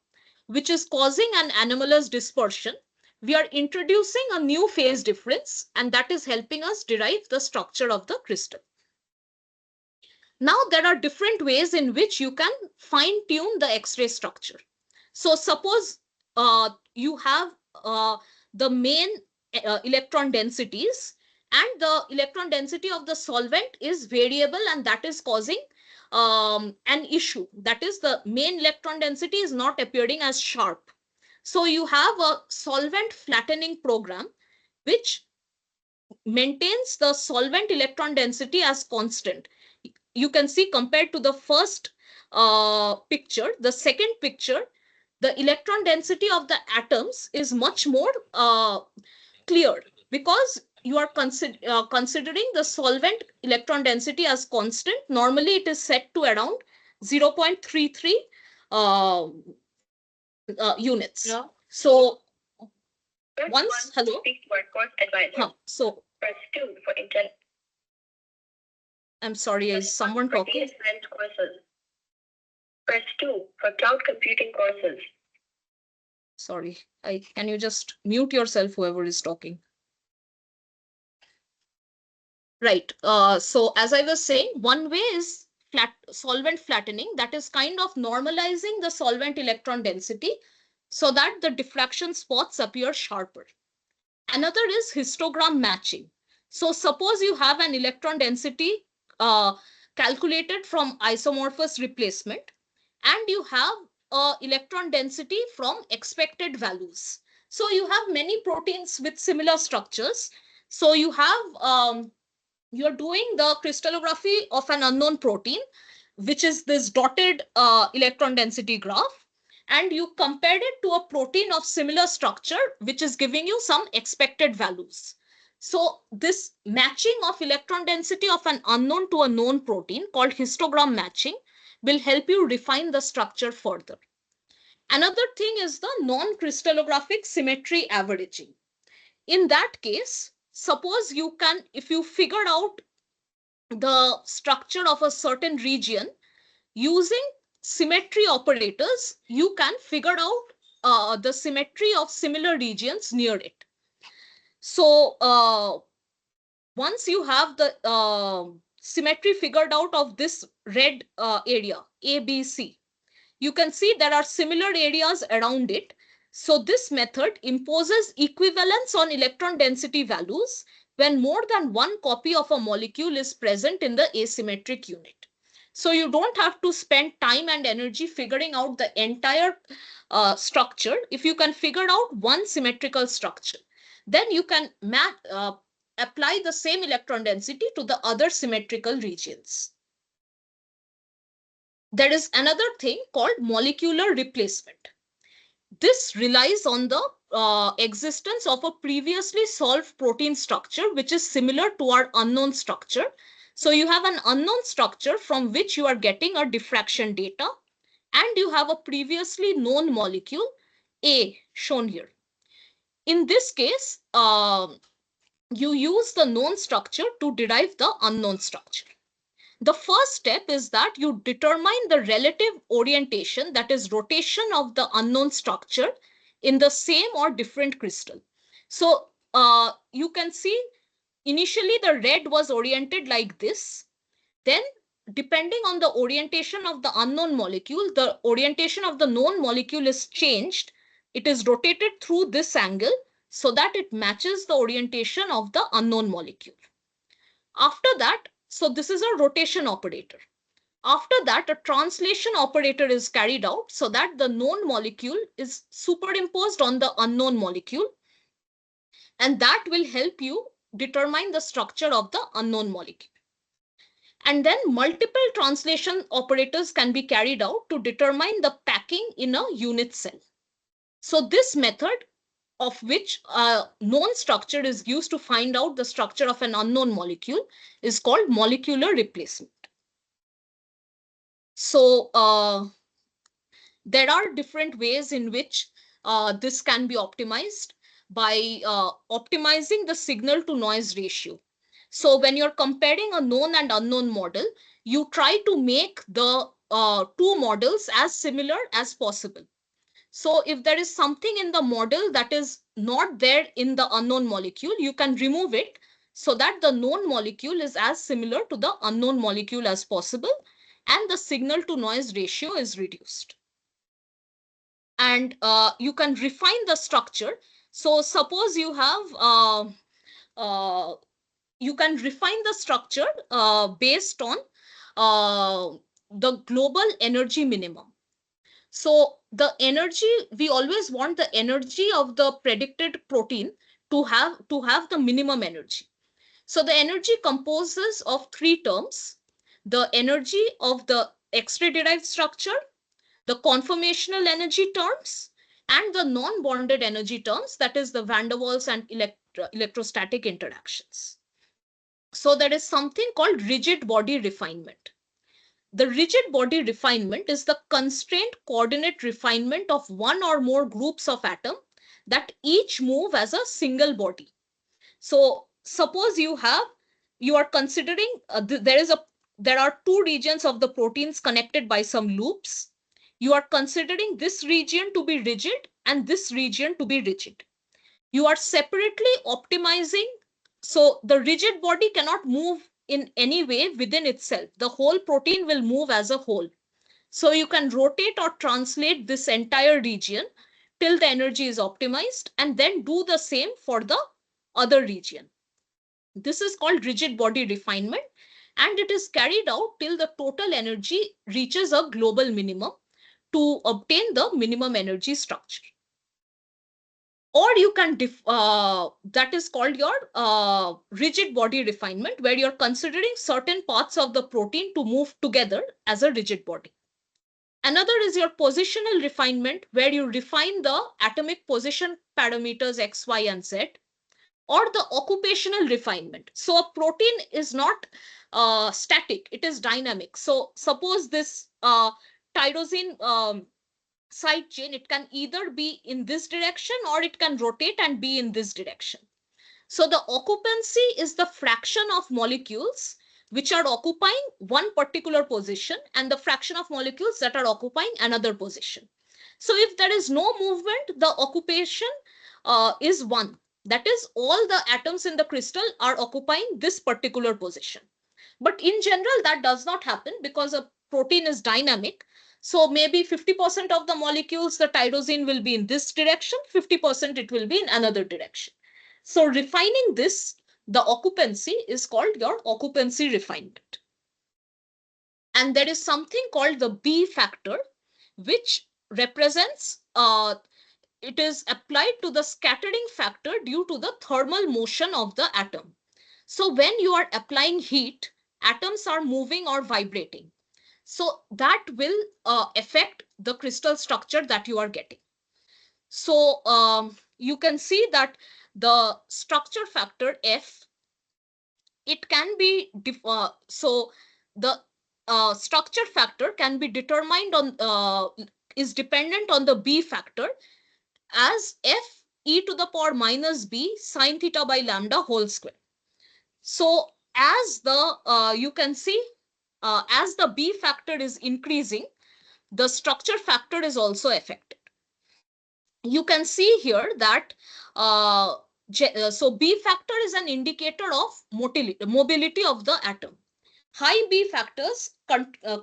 which is causing an anomalous dispersion, we are introducing a new phase difference, and that is helping us derive the structure of the crystal. Now, there are different ways in which you can fine tune the X-ray structure. So suppose you have the main electron densities, and the electron density of the solvent is variable, and that is causing an issue. That is, the main electron density is not appearing as sharp. So you have a solvent flattening program which maintains the solvent electron density as constant. You can see, compared to the first picture, the second picture, the electron density of the atoms is much more clear, because you are considering the solvent electron density as constant. Normally it is set to around 0.33 units. Yeah. So once, hello. So press 2 for internet. I'm sorry, is someone talking? Press 2 for cloud computing courses. Sorry, can you just mute yourself, whoever is talking? Right. So as I was saying, one way is solvent flattening, that is kind of normalizing the solvent electron density so that the diffraction spots appear sharper. Another is histogram matching. So suppose you have an electron density calculated from isomorphous replacement, and you have electron density from expected values. So you have many proteins with similar structures. So you have you're doing the crystallography of an unknown protein, which is this dotted electron density graph, and you compared it to a protein of similar structure, which is giving you some expected values. So this matching of electron density of an unknown to a known protein, called histogram matching, will help you refine the structure further. Another thing is the non-crystallographic symmetry averaging. In that case, suppose you can, if you figured out the structure of a certain region using symmetry operators, you can figure out the symmetry of similar regions near it. So once you have the symmetry figured out of this red area ABC, you can see there are similar areas around it. So this method imposes equivalence on electron density values when more than one copy of a molecule is present in the asymmetric unit. So you don't have to spend time and energy figuring out the entire structure. If you can figure out one symmetrical structure, then you can apply the same electron density to the other symmetrical regions. There is another thing called molecular replacement. This relies on the existence of a previously solved protein structure, which is similar to our unknown structure. So you have an unknown structure from which you are getting a diffraction data, and you have a previously known molecule, A, shown here. In this case, you use the known structure to derive the unknown structure. The first step is that you determine the relative orientation, that is rotation of the unknown structure in the same or different crystal. So you can see initially the red was oriented like this. Then depending on the orientation of the unknown molecule, the orientation of the known molecule is changed. It is rotated through this angle so that it matches the orientation of the unknown molecule. After that, so this is a rotation operator. After that, a translation operator is carried out so that the known molecule is superimposed on the unknown molecule, and that will help you determine the structure of the unknown molecule. And then multiple translation operators can be carried out to determine the packing in a unit cell. So this method, of which a known structure is used to find out the structure of an unknown molecule, is called molecular replacement. So there are different ways in which this can be optimized by optimizing the signal to noise ratio. So when you're comparing a known and unknown model, you try to make the two models as similar as possible. So if there is something in the model that is not there in the unknown molecule, you can remove it so that the known molecule is as similar to the unknown molecule as possible, and the signal to noise ratio is reduced. And you can refine the structure. So suppose you have you can refine the structure based on the global energy minimum. So the energy, we always want the energy of the predicted protein to have the minimum energy. So the energy composes of three terms: the energy of the X-ray derived structure, the conformational energy terms, and the non-bonded energy terms, that is the van der Waals and electrostatic interactions. So there is something called rigid body refinement. The rigid body refinement is the constraint coordinate refinement of one or more groups of atom that each move as a single body. So suppose you are considering there are two regions of the proteins connected by some loops. You are considering this region to be rigid and this region to be rigid. You are separately optimizing So the rigid body cannot move in any way within itself. The whole protein will move as a whole. So you can rotate or translate this entire region till the energy is optimized, and then do the same for the other region. This is called rigid body refinement, and it is carried out till the total energy reaches a global minimum to obtain the minimum energy structure. Or you can that is called your rigid body refinement, where you're considering certain parts of the protein to move together as a rigid body. Another is your positional refinement, where you refine the atomic position parameters X, Y, and Z. Or the occupational refinement. So a protein is not static, it is dynamic. So suppose this tyrosine side chain, it can either be in this direction or it can rotate and be in this direction. So the occupancy is the fraction of molecules which are occupying one particular position and the fraction of molecules that are occupying another position. So if there is no movement, the occupation is 1. That is, all the atoms in the crystal are occupying this particular position. But in general, that does not happen because a protein is dynamic. So maybe 50% of the molecules, the tyrosine will be in this direction, 50% it will be in another direction. So refining this, the occupancy is called your occupancy refinement. And there is something called the B factor, which represents, it is applied to the scattering factor due to the thermal motion of the atom. So when you are applying heat, atoms are moving or vibrating. So that will affect the crystal structure that you are getting. So you can see that the structure factor F, it can be, so the structure factor can be determined on, is dependent on the B factor as F e to the power minus B sine theta by lambda whole square. So as the, you can see, as the B factor is increasing, the structure factor is also affected. You can see here that so B factor is an indicator of mobility of the atom. High B factors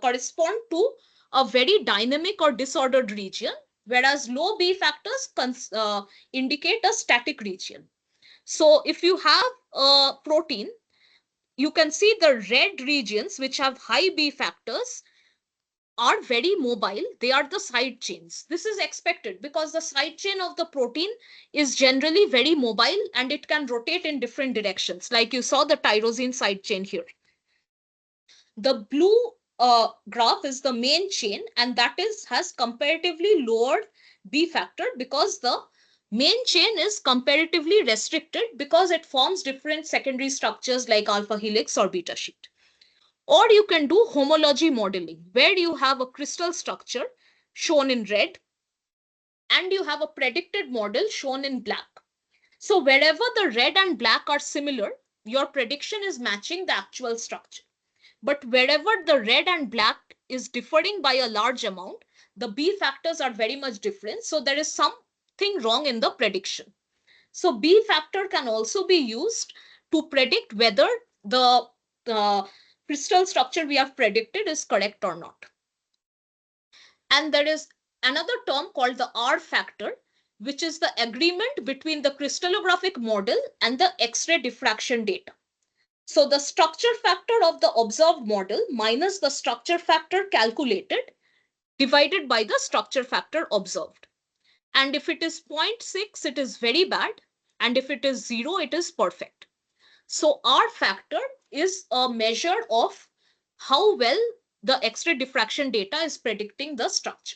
correspond to a very dynamic or disordered region, whereas low B factors indicate a static region. So if you have a protein, you can see the red regions which have high B factors are very mobile. They are the side chains. This is expected because the side chain of the protein is generally very mobile and it can rotate in different directions, like you saw the tyrosine side chain here. The blue graph is the main chain, and that has comparatively lower B factor because the main chain is comparatively restricted because it forms different secondary structures like alpha helix or beta sheet. Or you can do homology modeling, where you have a crystal structure shown in red and you have a predicted model shown in black. So wherever the red and black are similar, your prediction is matching the actual structure. But wherever the red and black is differing by a large amount, the B factors are very much different. So there is something wrong in the prediction. So B factor can also be used to predict whether the crystal structure we have predicted is correct or not. And there is another term called the R factor, which is the agreement between the crystallographic model and the X-ray diffraction data. So the structure factor of the observed model minus the structure factor calculated divided by the structure factor observed. And if it is 0.6, it is very bad. And if it is 0, it is perfect. So R factor is a measure of how well the X-ray diffraction data is predicting the structure.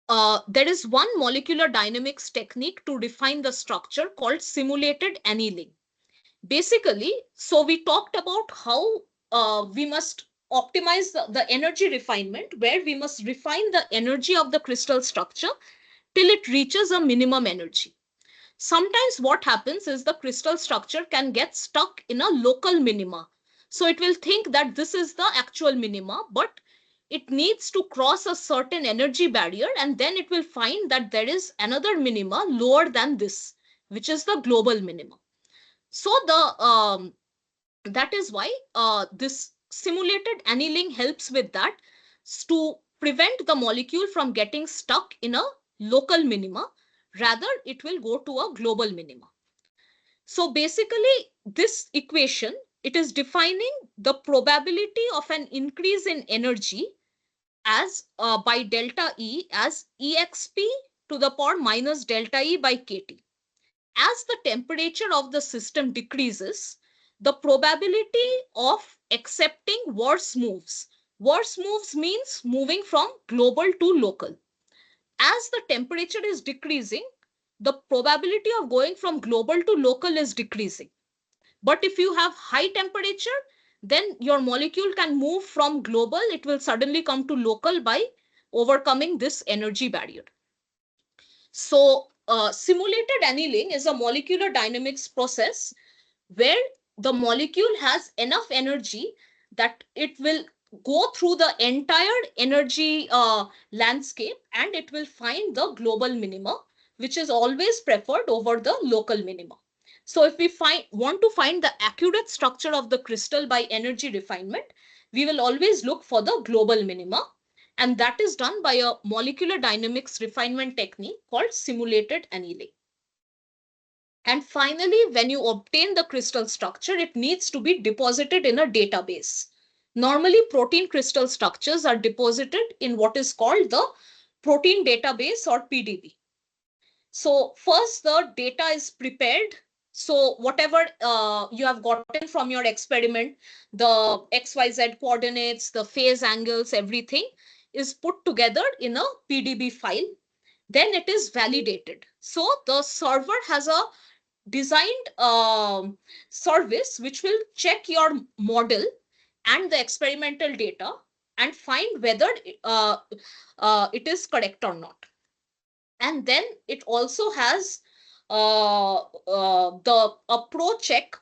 There is one molecular dynamics technique to define the structure called simulated annealing. Basically, so we talked about how we must optimize the energy refinement, where we must refine the energy of the crystal structure till it reaches a minimum energy. Sometimes what happens is the crystal structure can get stuck in a local minima. So it will think that this is the actual minima, but it needs to cross a certain energy barrier, and then it will find that there is another minima lower than this. which is the global minimum. So that is why this simulated annealing helps with that, to prevent the molecule from getting stuck in a local minima. Rather, it will go to a global minima. So basically, this equation, it is defining the probability of an increase in energy as by delta E as exp to the power minus delta E by kT. As the temperature of the system decreases, the probability of accepting worse moves. Worse moves means moving from global to local. As the temperature is decreasing, the probability of going from global to local is decreasing. But if you have high temperature, then your molecule can move from global, it will suddenly come to local by overcoming this energy barrier. So simulated annealing is a molecular dynamics process where the molecule has enough energy that it will go through the entire energy landscape, and it will find the global minima, which is always preferred over the local minima. So if we want to find the accurate structure of the crystal by energy refinement, we will always look for the global minima. And that is done by a molecular dynamics refinement technique called simulated annealing. And finally, when you obtain the crystal structure, it needs to be deposited in a database. Normally, protein crystal structures are deposited in what is called the protein database, or PDB. So first, the data is prepared. So whatever you have gotten from your experiment, the XYZ coordinates, the phase angles, everything is put together in a PDB file. Then it is validated. So the server has a designed service which will check your model and the experimental data and find whether it is correct or not. And then it also has the ProCheck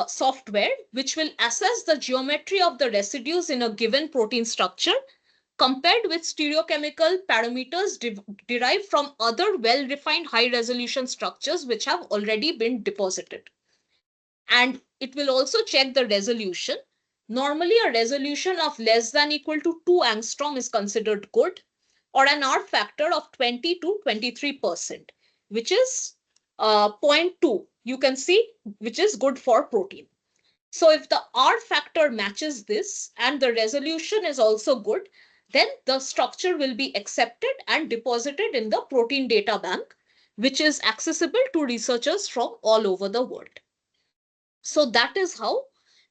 software, which will assess the geometry of the residues in a given protein structure compared with stereochemical parameters derived from other well-refined high-resolution structures which have already been deposited. And it will also check the resolution. Normally, a resolution of less than equal to 2 angstrom is considered good, or an R factor of 20 to 23%, which is 0.2. You can see, which is good for protein. So if the R factor matches this and the resolution is also good, then the structure will be accepted and deposited in the protein data bank, which is accessible to researchers from all over the world. So that is how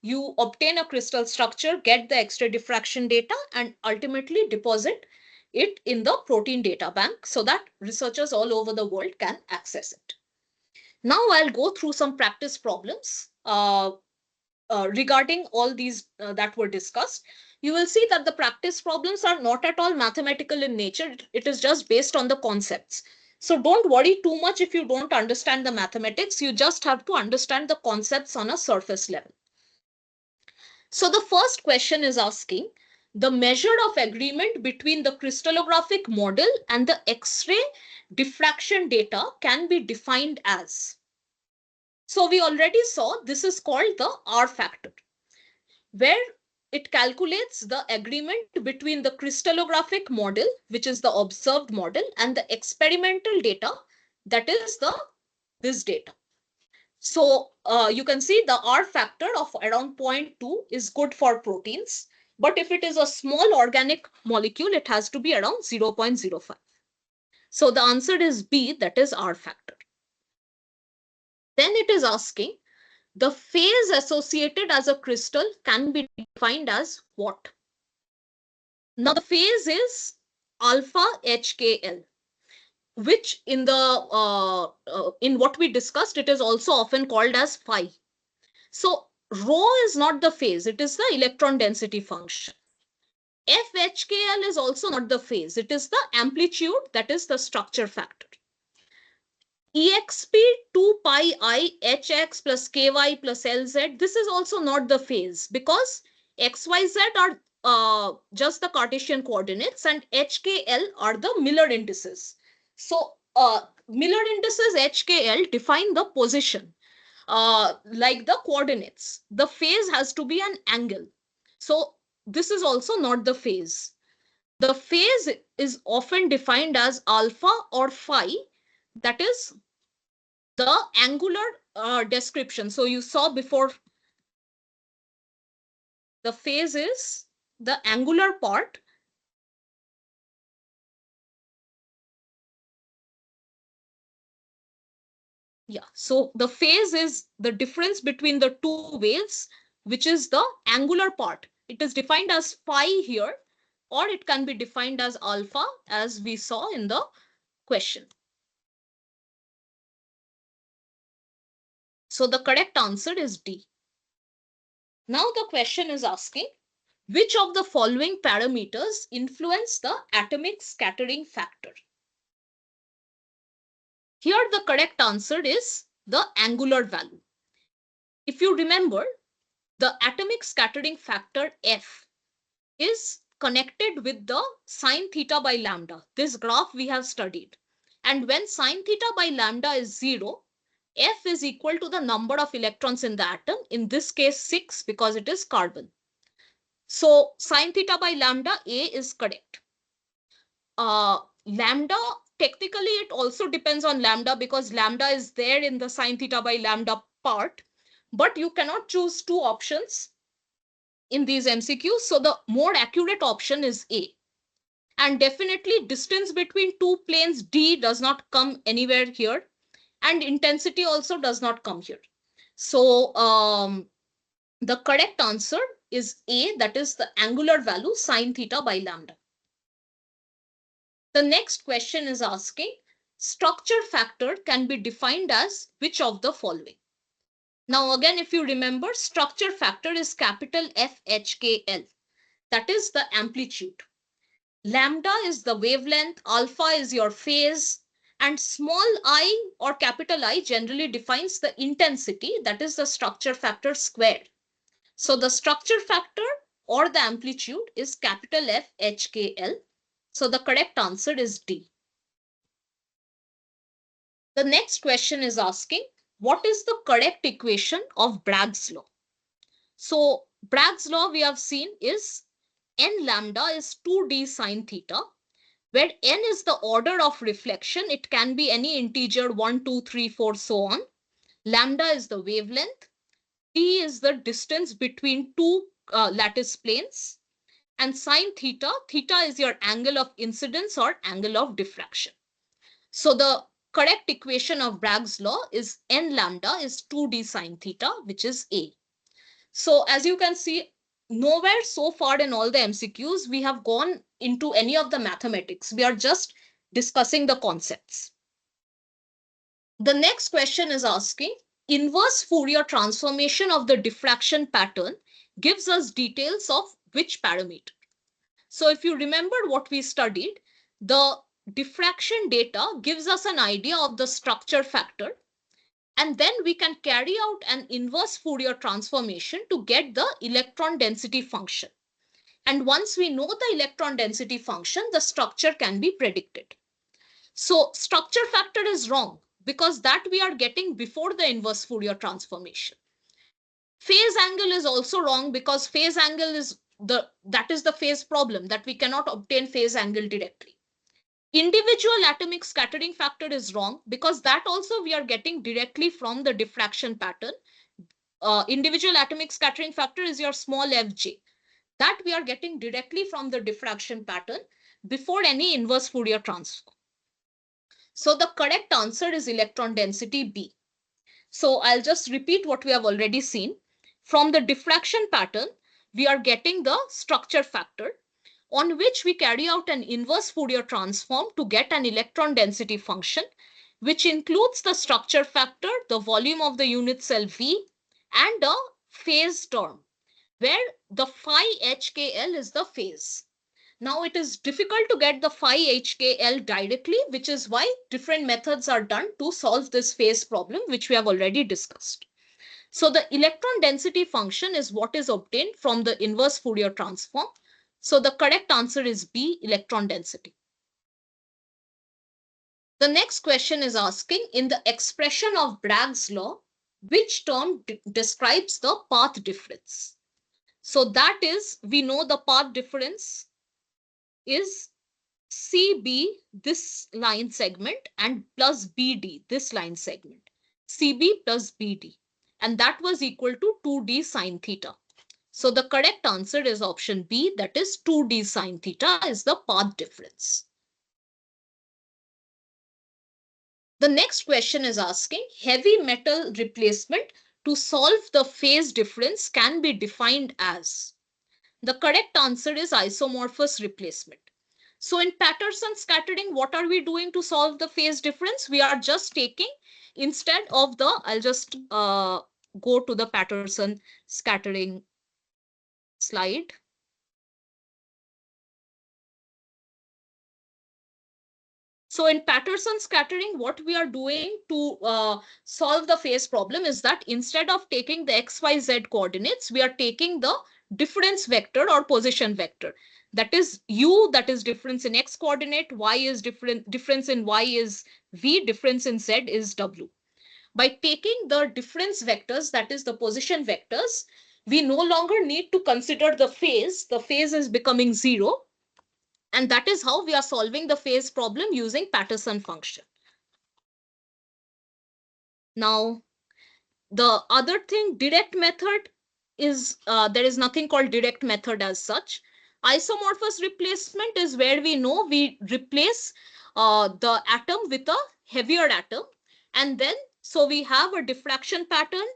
you obtain a crystal structure, get the X-ray diffraction data, and ultimately deposit it in the protein data bank so that researchers all over the world can access it. Now I'll go through some practice problems regarding all these that were discussed. You will see that the practice problems are not at all mathematical in nature. It is just based on the concepts. So don't worry too much if you don't understand the mathematics. You just have to understand the concepts on a surface level. So the first question is asking, the measure of agreement between the crystallographic model and the X-ray diffraction data can be defined as. So we already saw this is called the R factor, where it calculates the agreement between the crystallographic model, which is the observed model, and the experimental data, that is this data. So you can see the R factor of around 0.2 is good for proteins. But if it is a small organic molecule, it has to be around 0.05. So the answer is B, that is R factor. Then it is asking, the phase associated as a crystal can be defined as what? Now the phase is alpha HKL, which in what we discussed, it is also often called as phi. So rho is not the phase, it is the electron density function. FHKL is also not the phase, it is the amplitude, that is the structure factor. exp 2 pi I hx plus ky plus lz, this is also not the phase, because xyz are just the Cartesian coordinates and hkl are the Miller indices. So Miller indices HKL define the position, like the coordinates. The phase has to be an angle. So this is also not the phase. The phase is often defined as alpha or phi, that is the angular description. So you saw before, the phase is the angular part. Yeah, so the phase is the difference between the two waves, which is the angular part. It is defined as phi here, or it can be defined as alpha, as we saw in the question. So the correct answer is D. Now the question is asking, which of the following parameters influence the atomic scattering factor? Here the correct answer is the angular value. If you remember, the atomic scattering factor F is connected with the sine theta by lambda. This graph we have studied. And when sine theta by lambda is 0, F is equal to the number of electrons in the atom, in this case 6 because it is carbon. So sine theta by lambda, A is correct. Lambda, technically it also depends on lambda because lambda is there in the sine theta by lambda part, but you cannot choose two options in these MCQs. So the more accurate option is A. And definitely distance between two planes D does not come anywhere here, and intensity also does not come here. So the correct answer is A, that is the angular value sine theta by lambda. The next question is asking, structure factor can be defined as which of the following? Now again, if you remember, structure factor is capital FHKL, that is the amplitude. Lambda is the wavelength, alpha is your phase, and small I or capital I generally defines the intensity, that is the structure factor squared. So the structure factor or the amplitude is capital FHKL. So the correct answer is D. The next question is asking, what is the correct equation of Bragg's law? So Bragg's law we have seen is n lambda is 2d sine theta, where n is the order of reflection. It can be any integer 1, 2, 3, 4, so on. Lambda is the wavelength. T is the distance between two lattice planes. And sine theta, theta is your angle of incidence or angle of diffraction. So the correct equation of Bragg's law is n lambda is 2d sine theta, which is A. So as you can see, nowhere so far in all the MCQs we have gone into any of the mathematics. We are just discussing the concepts. The next question is asking, inverse Fourier transformation of the diffraction pattern gives us details of which parameter? So if you remember what we studied, the diffraction data gives us an idea of the structure factor, and then we can carry out an inverse Fourier transformation to get the electron density function. And once we know the electron density function, the structure can be predicted. So structure factor is wrong because that we are getting before the inverse Fourier transformation. Phase angle is also wrong because phase angle is that is the phase problem, that we cannot obtain phase angle directly. Individual atomic scattering factor is wrong because that also we are getting directly from the diffraction pattern. Individual atomic scattering factor is your small fj. That we are getting directly from the diffraction pattern before any inverse Fourier transform. So the correct answer is electron density B. So I'll just repeat what we have already seen. From the diffraction pattern, we are getting the structure factor, on which we carry out an inverse Fourier transform to get an electron density function, which includes the structure factor, the volume of the unit cell V, and a phase term, where the phi HKL is the phase. Now it is difficult to get the phi HKL directly, which is why different methods are done to solve this phase problem, which we have already discussed. So the electron density function is what is obtained from the inverse Fourier transform. So the correct answer is B, electron density. The next question is asking, in the expression of Bragg's law, which term describes the path difference? So that is, we know the path difference is CB, this line segment, and plus BD, this line segment. CB plus BD. And that was equal to 2D sine theta. So the correct answer is option B, that is 2D sine theta is the path difference. The next question is asking, heavy metal replacement to solve the phase difference can be defined as. The correct answer is isomorphous replacement. So in Patterson scattering, what are we doing to solve the phase difference? We are just taking, instead of the, I'll just go to the Patterson scattering slide. So in Patterson scattering, what we are doing to solve the phase problem is that instead of taking the x, y, z coordinates, we are taking the difference vector or position vector. That is u, that is difference in x coordinate, y is difference in y is v, difference in z is w. By taking the difference vectors, that is the position vectors, we no longer need to consider the phase. The phase is becoming 0. And that is how we are solving the phase problem using Patterson function. Now, the other thing, direct method is, there is nothing called direct method as such. Isomorphous replacement is where we know we replace the atom with a heavier atom. And then, so we have a diffraction pattern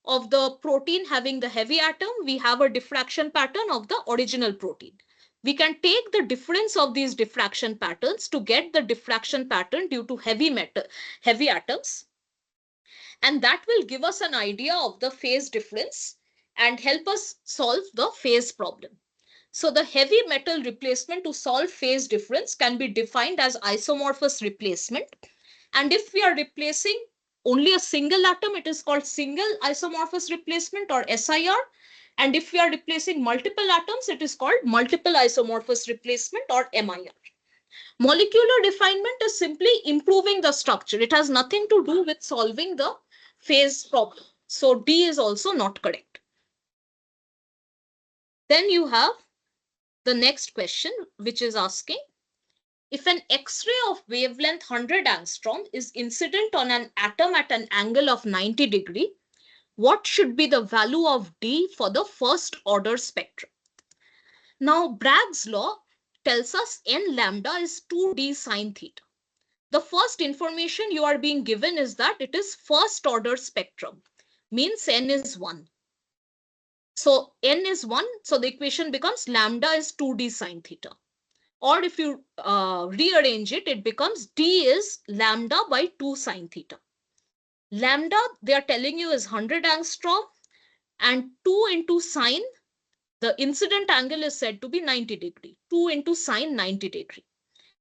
of the protein having the heavy atom. We have a diffraction pattern of the original protein. We can take the difference of these diffraction patterns to get the diffraction pattern due to heavy atoms. And that will give us an idea of the phase difference and help us solve the phase problem. So the heavy metal replacement to solve phase difference can be defined as isomorphous replacement. And if we are replacing only a single atom, it is called single isomorphous replacement or SIR. And if we are replacing multiple atoms, it is called multiple isomorphous replacement or MIR. Molecular refinement is simply improving the structure. It has nothing to do with solving the phase problem. So D is also not correct. Then you have the next question, which is asking, if an X-ray of wavelength 100 angstrom is incident on an atom at an angle of 90 degree, what should be the value of D for the first order spectrum? Now, Bragg's law tells us n lambda is 2D sine theta. The first information you are being given is that it is first order spectrum, means n is 1. So n is 1, so the equation becomes lambda is 2D sine theta. Or if you rearrange it, it becomes D is lambda by 2 sine theta. Lambda, they are telling you, is 100 angstrom, and 2 into sine, the incident angle is said to be 90 degree. 2 into sine 90 degree.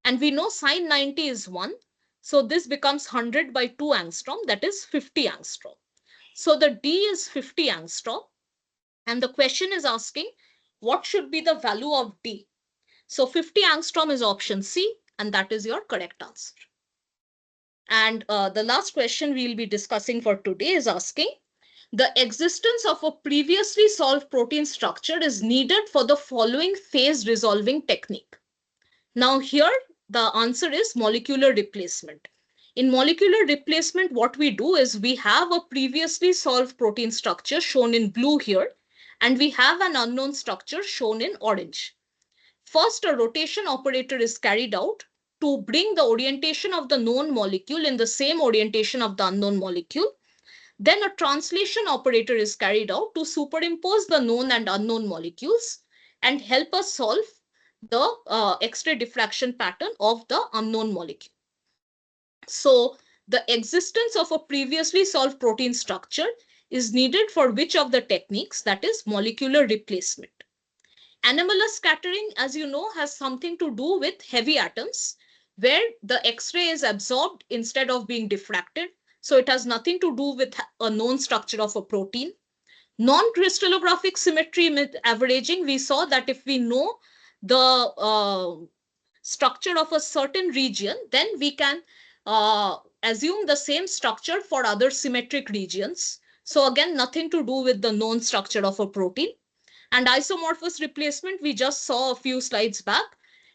And we know sine 90 is 1. So this becomes 100 by 2 angstrom, that is 50 angstrom. So the D is 50 angstrom. And the question is asking, what should be the value of D? So 50 angstrom is option C, and that is your correct answer. And the last question we'll be discussing for today is asking, the existence of a previously solved protein structure is needed for the following phase resolving technique. Now here, the answer is molecular replacement. In molecular replacement, what we do is we have a previously solved protein structure shown in blue here, and we have an unknown structure shown in orange. First, a rotation operator is carried out to bring the orientation of the known molecule in the same orientation of the unknown molecule. Then a translation operator is carried out to superimpose the known and unknown molecules and help us solve the X-ray diffraction pattern of the unknown molecule. So the existence of a previously solved protein structure is needed for which of the techniques? That is molecular replacement. Anomalous scattering, as you know, has something to do with heavy atoms where the X-ray is absorbed instead of being diffracted. So it has nothing to do with a known structure of a protein. Non-crystallographic symmetry with averaging, we saw that if we know the structure of a certain region, then we can assume the same structure for other symmetric regions. So again, nothing to do with the known structure of a protein. And isomorphous replacement, we just saw a few slides back.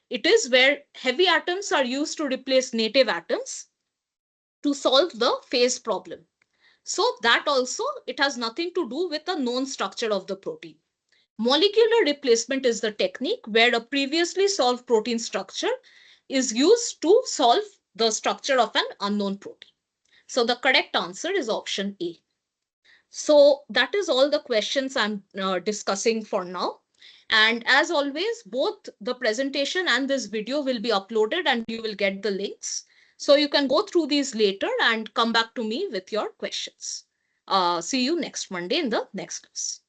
It is where heavy atoms are used to replace native atoms to solve the phase problem. So that also, it has nothing to do with the known structure of the protein. Molecular replacement is the technique where a previously solved protein structure is used to solve the structure of an unknown protein. So the correct answer is option A. So that is all the questions I'm discussing for now. And as always, both the presentation and this video will be uploaded and you will get the links. So you can go through these later and come back to me with your questions. See you next Monday in the next class.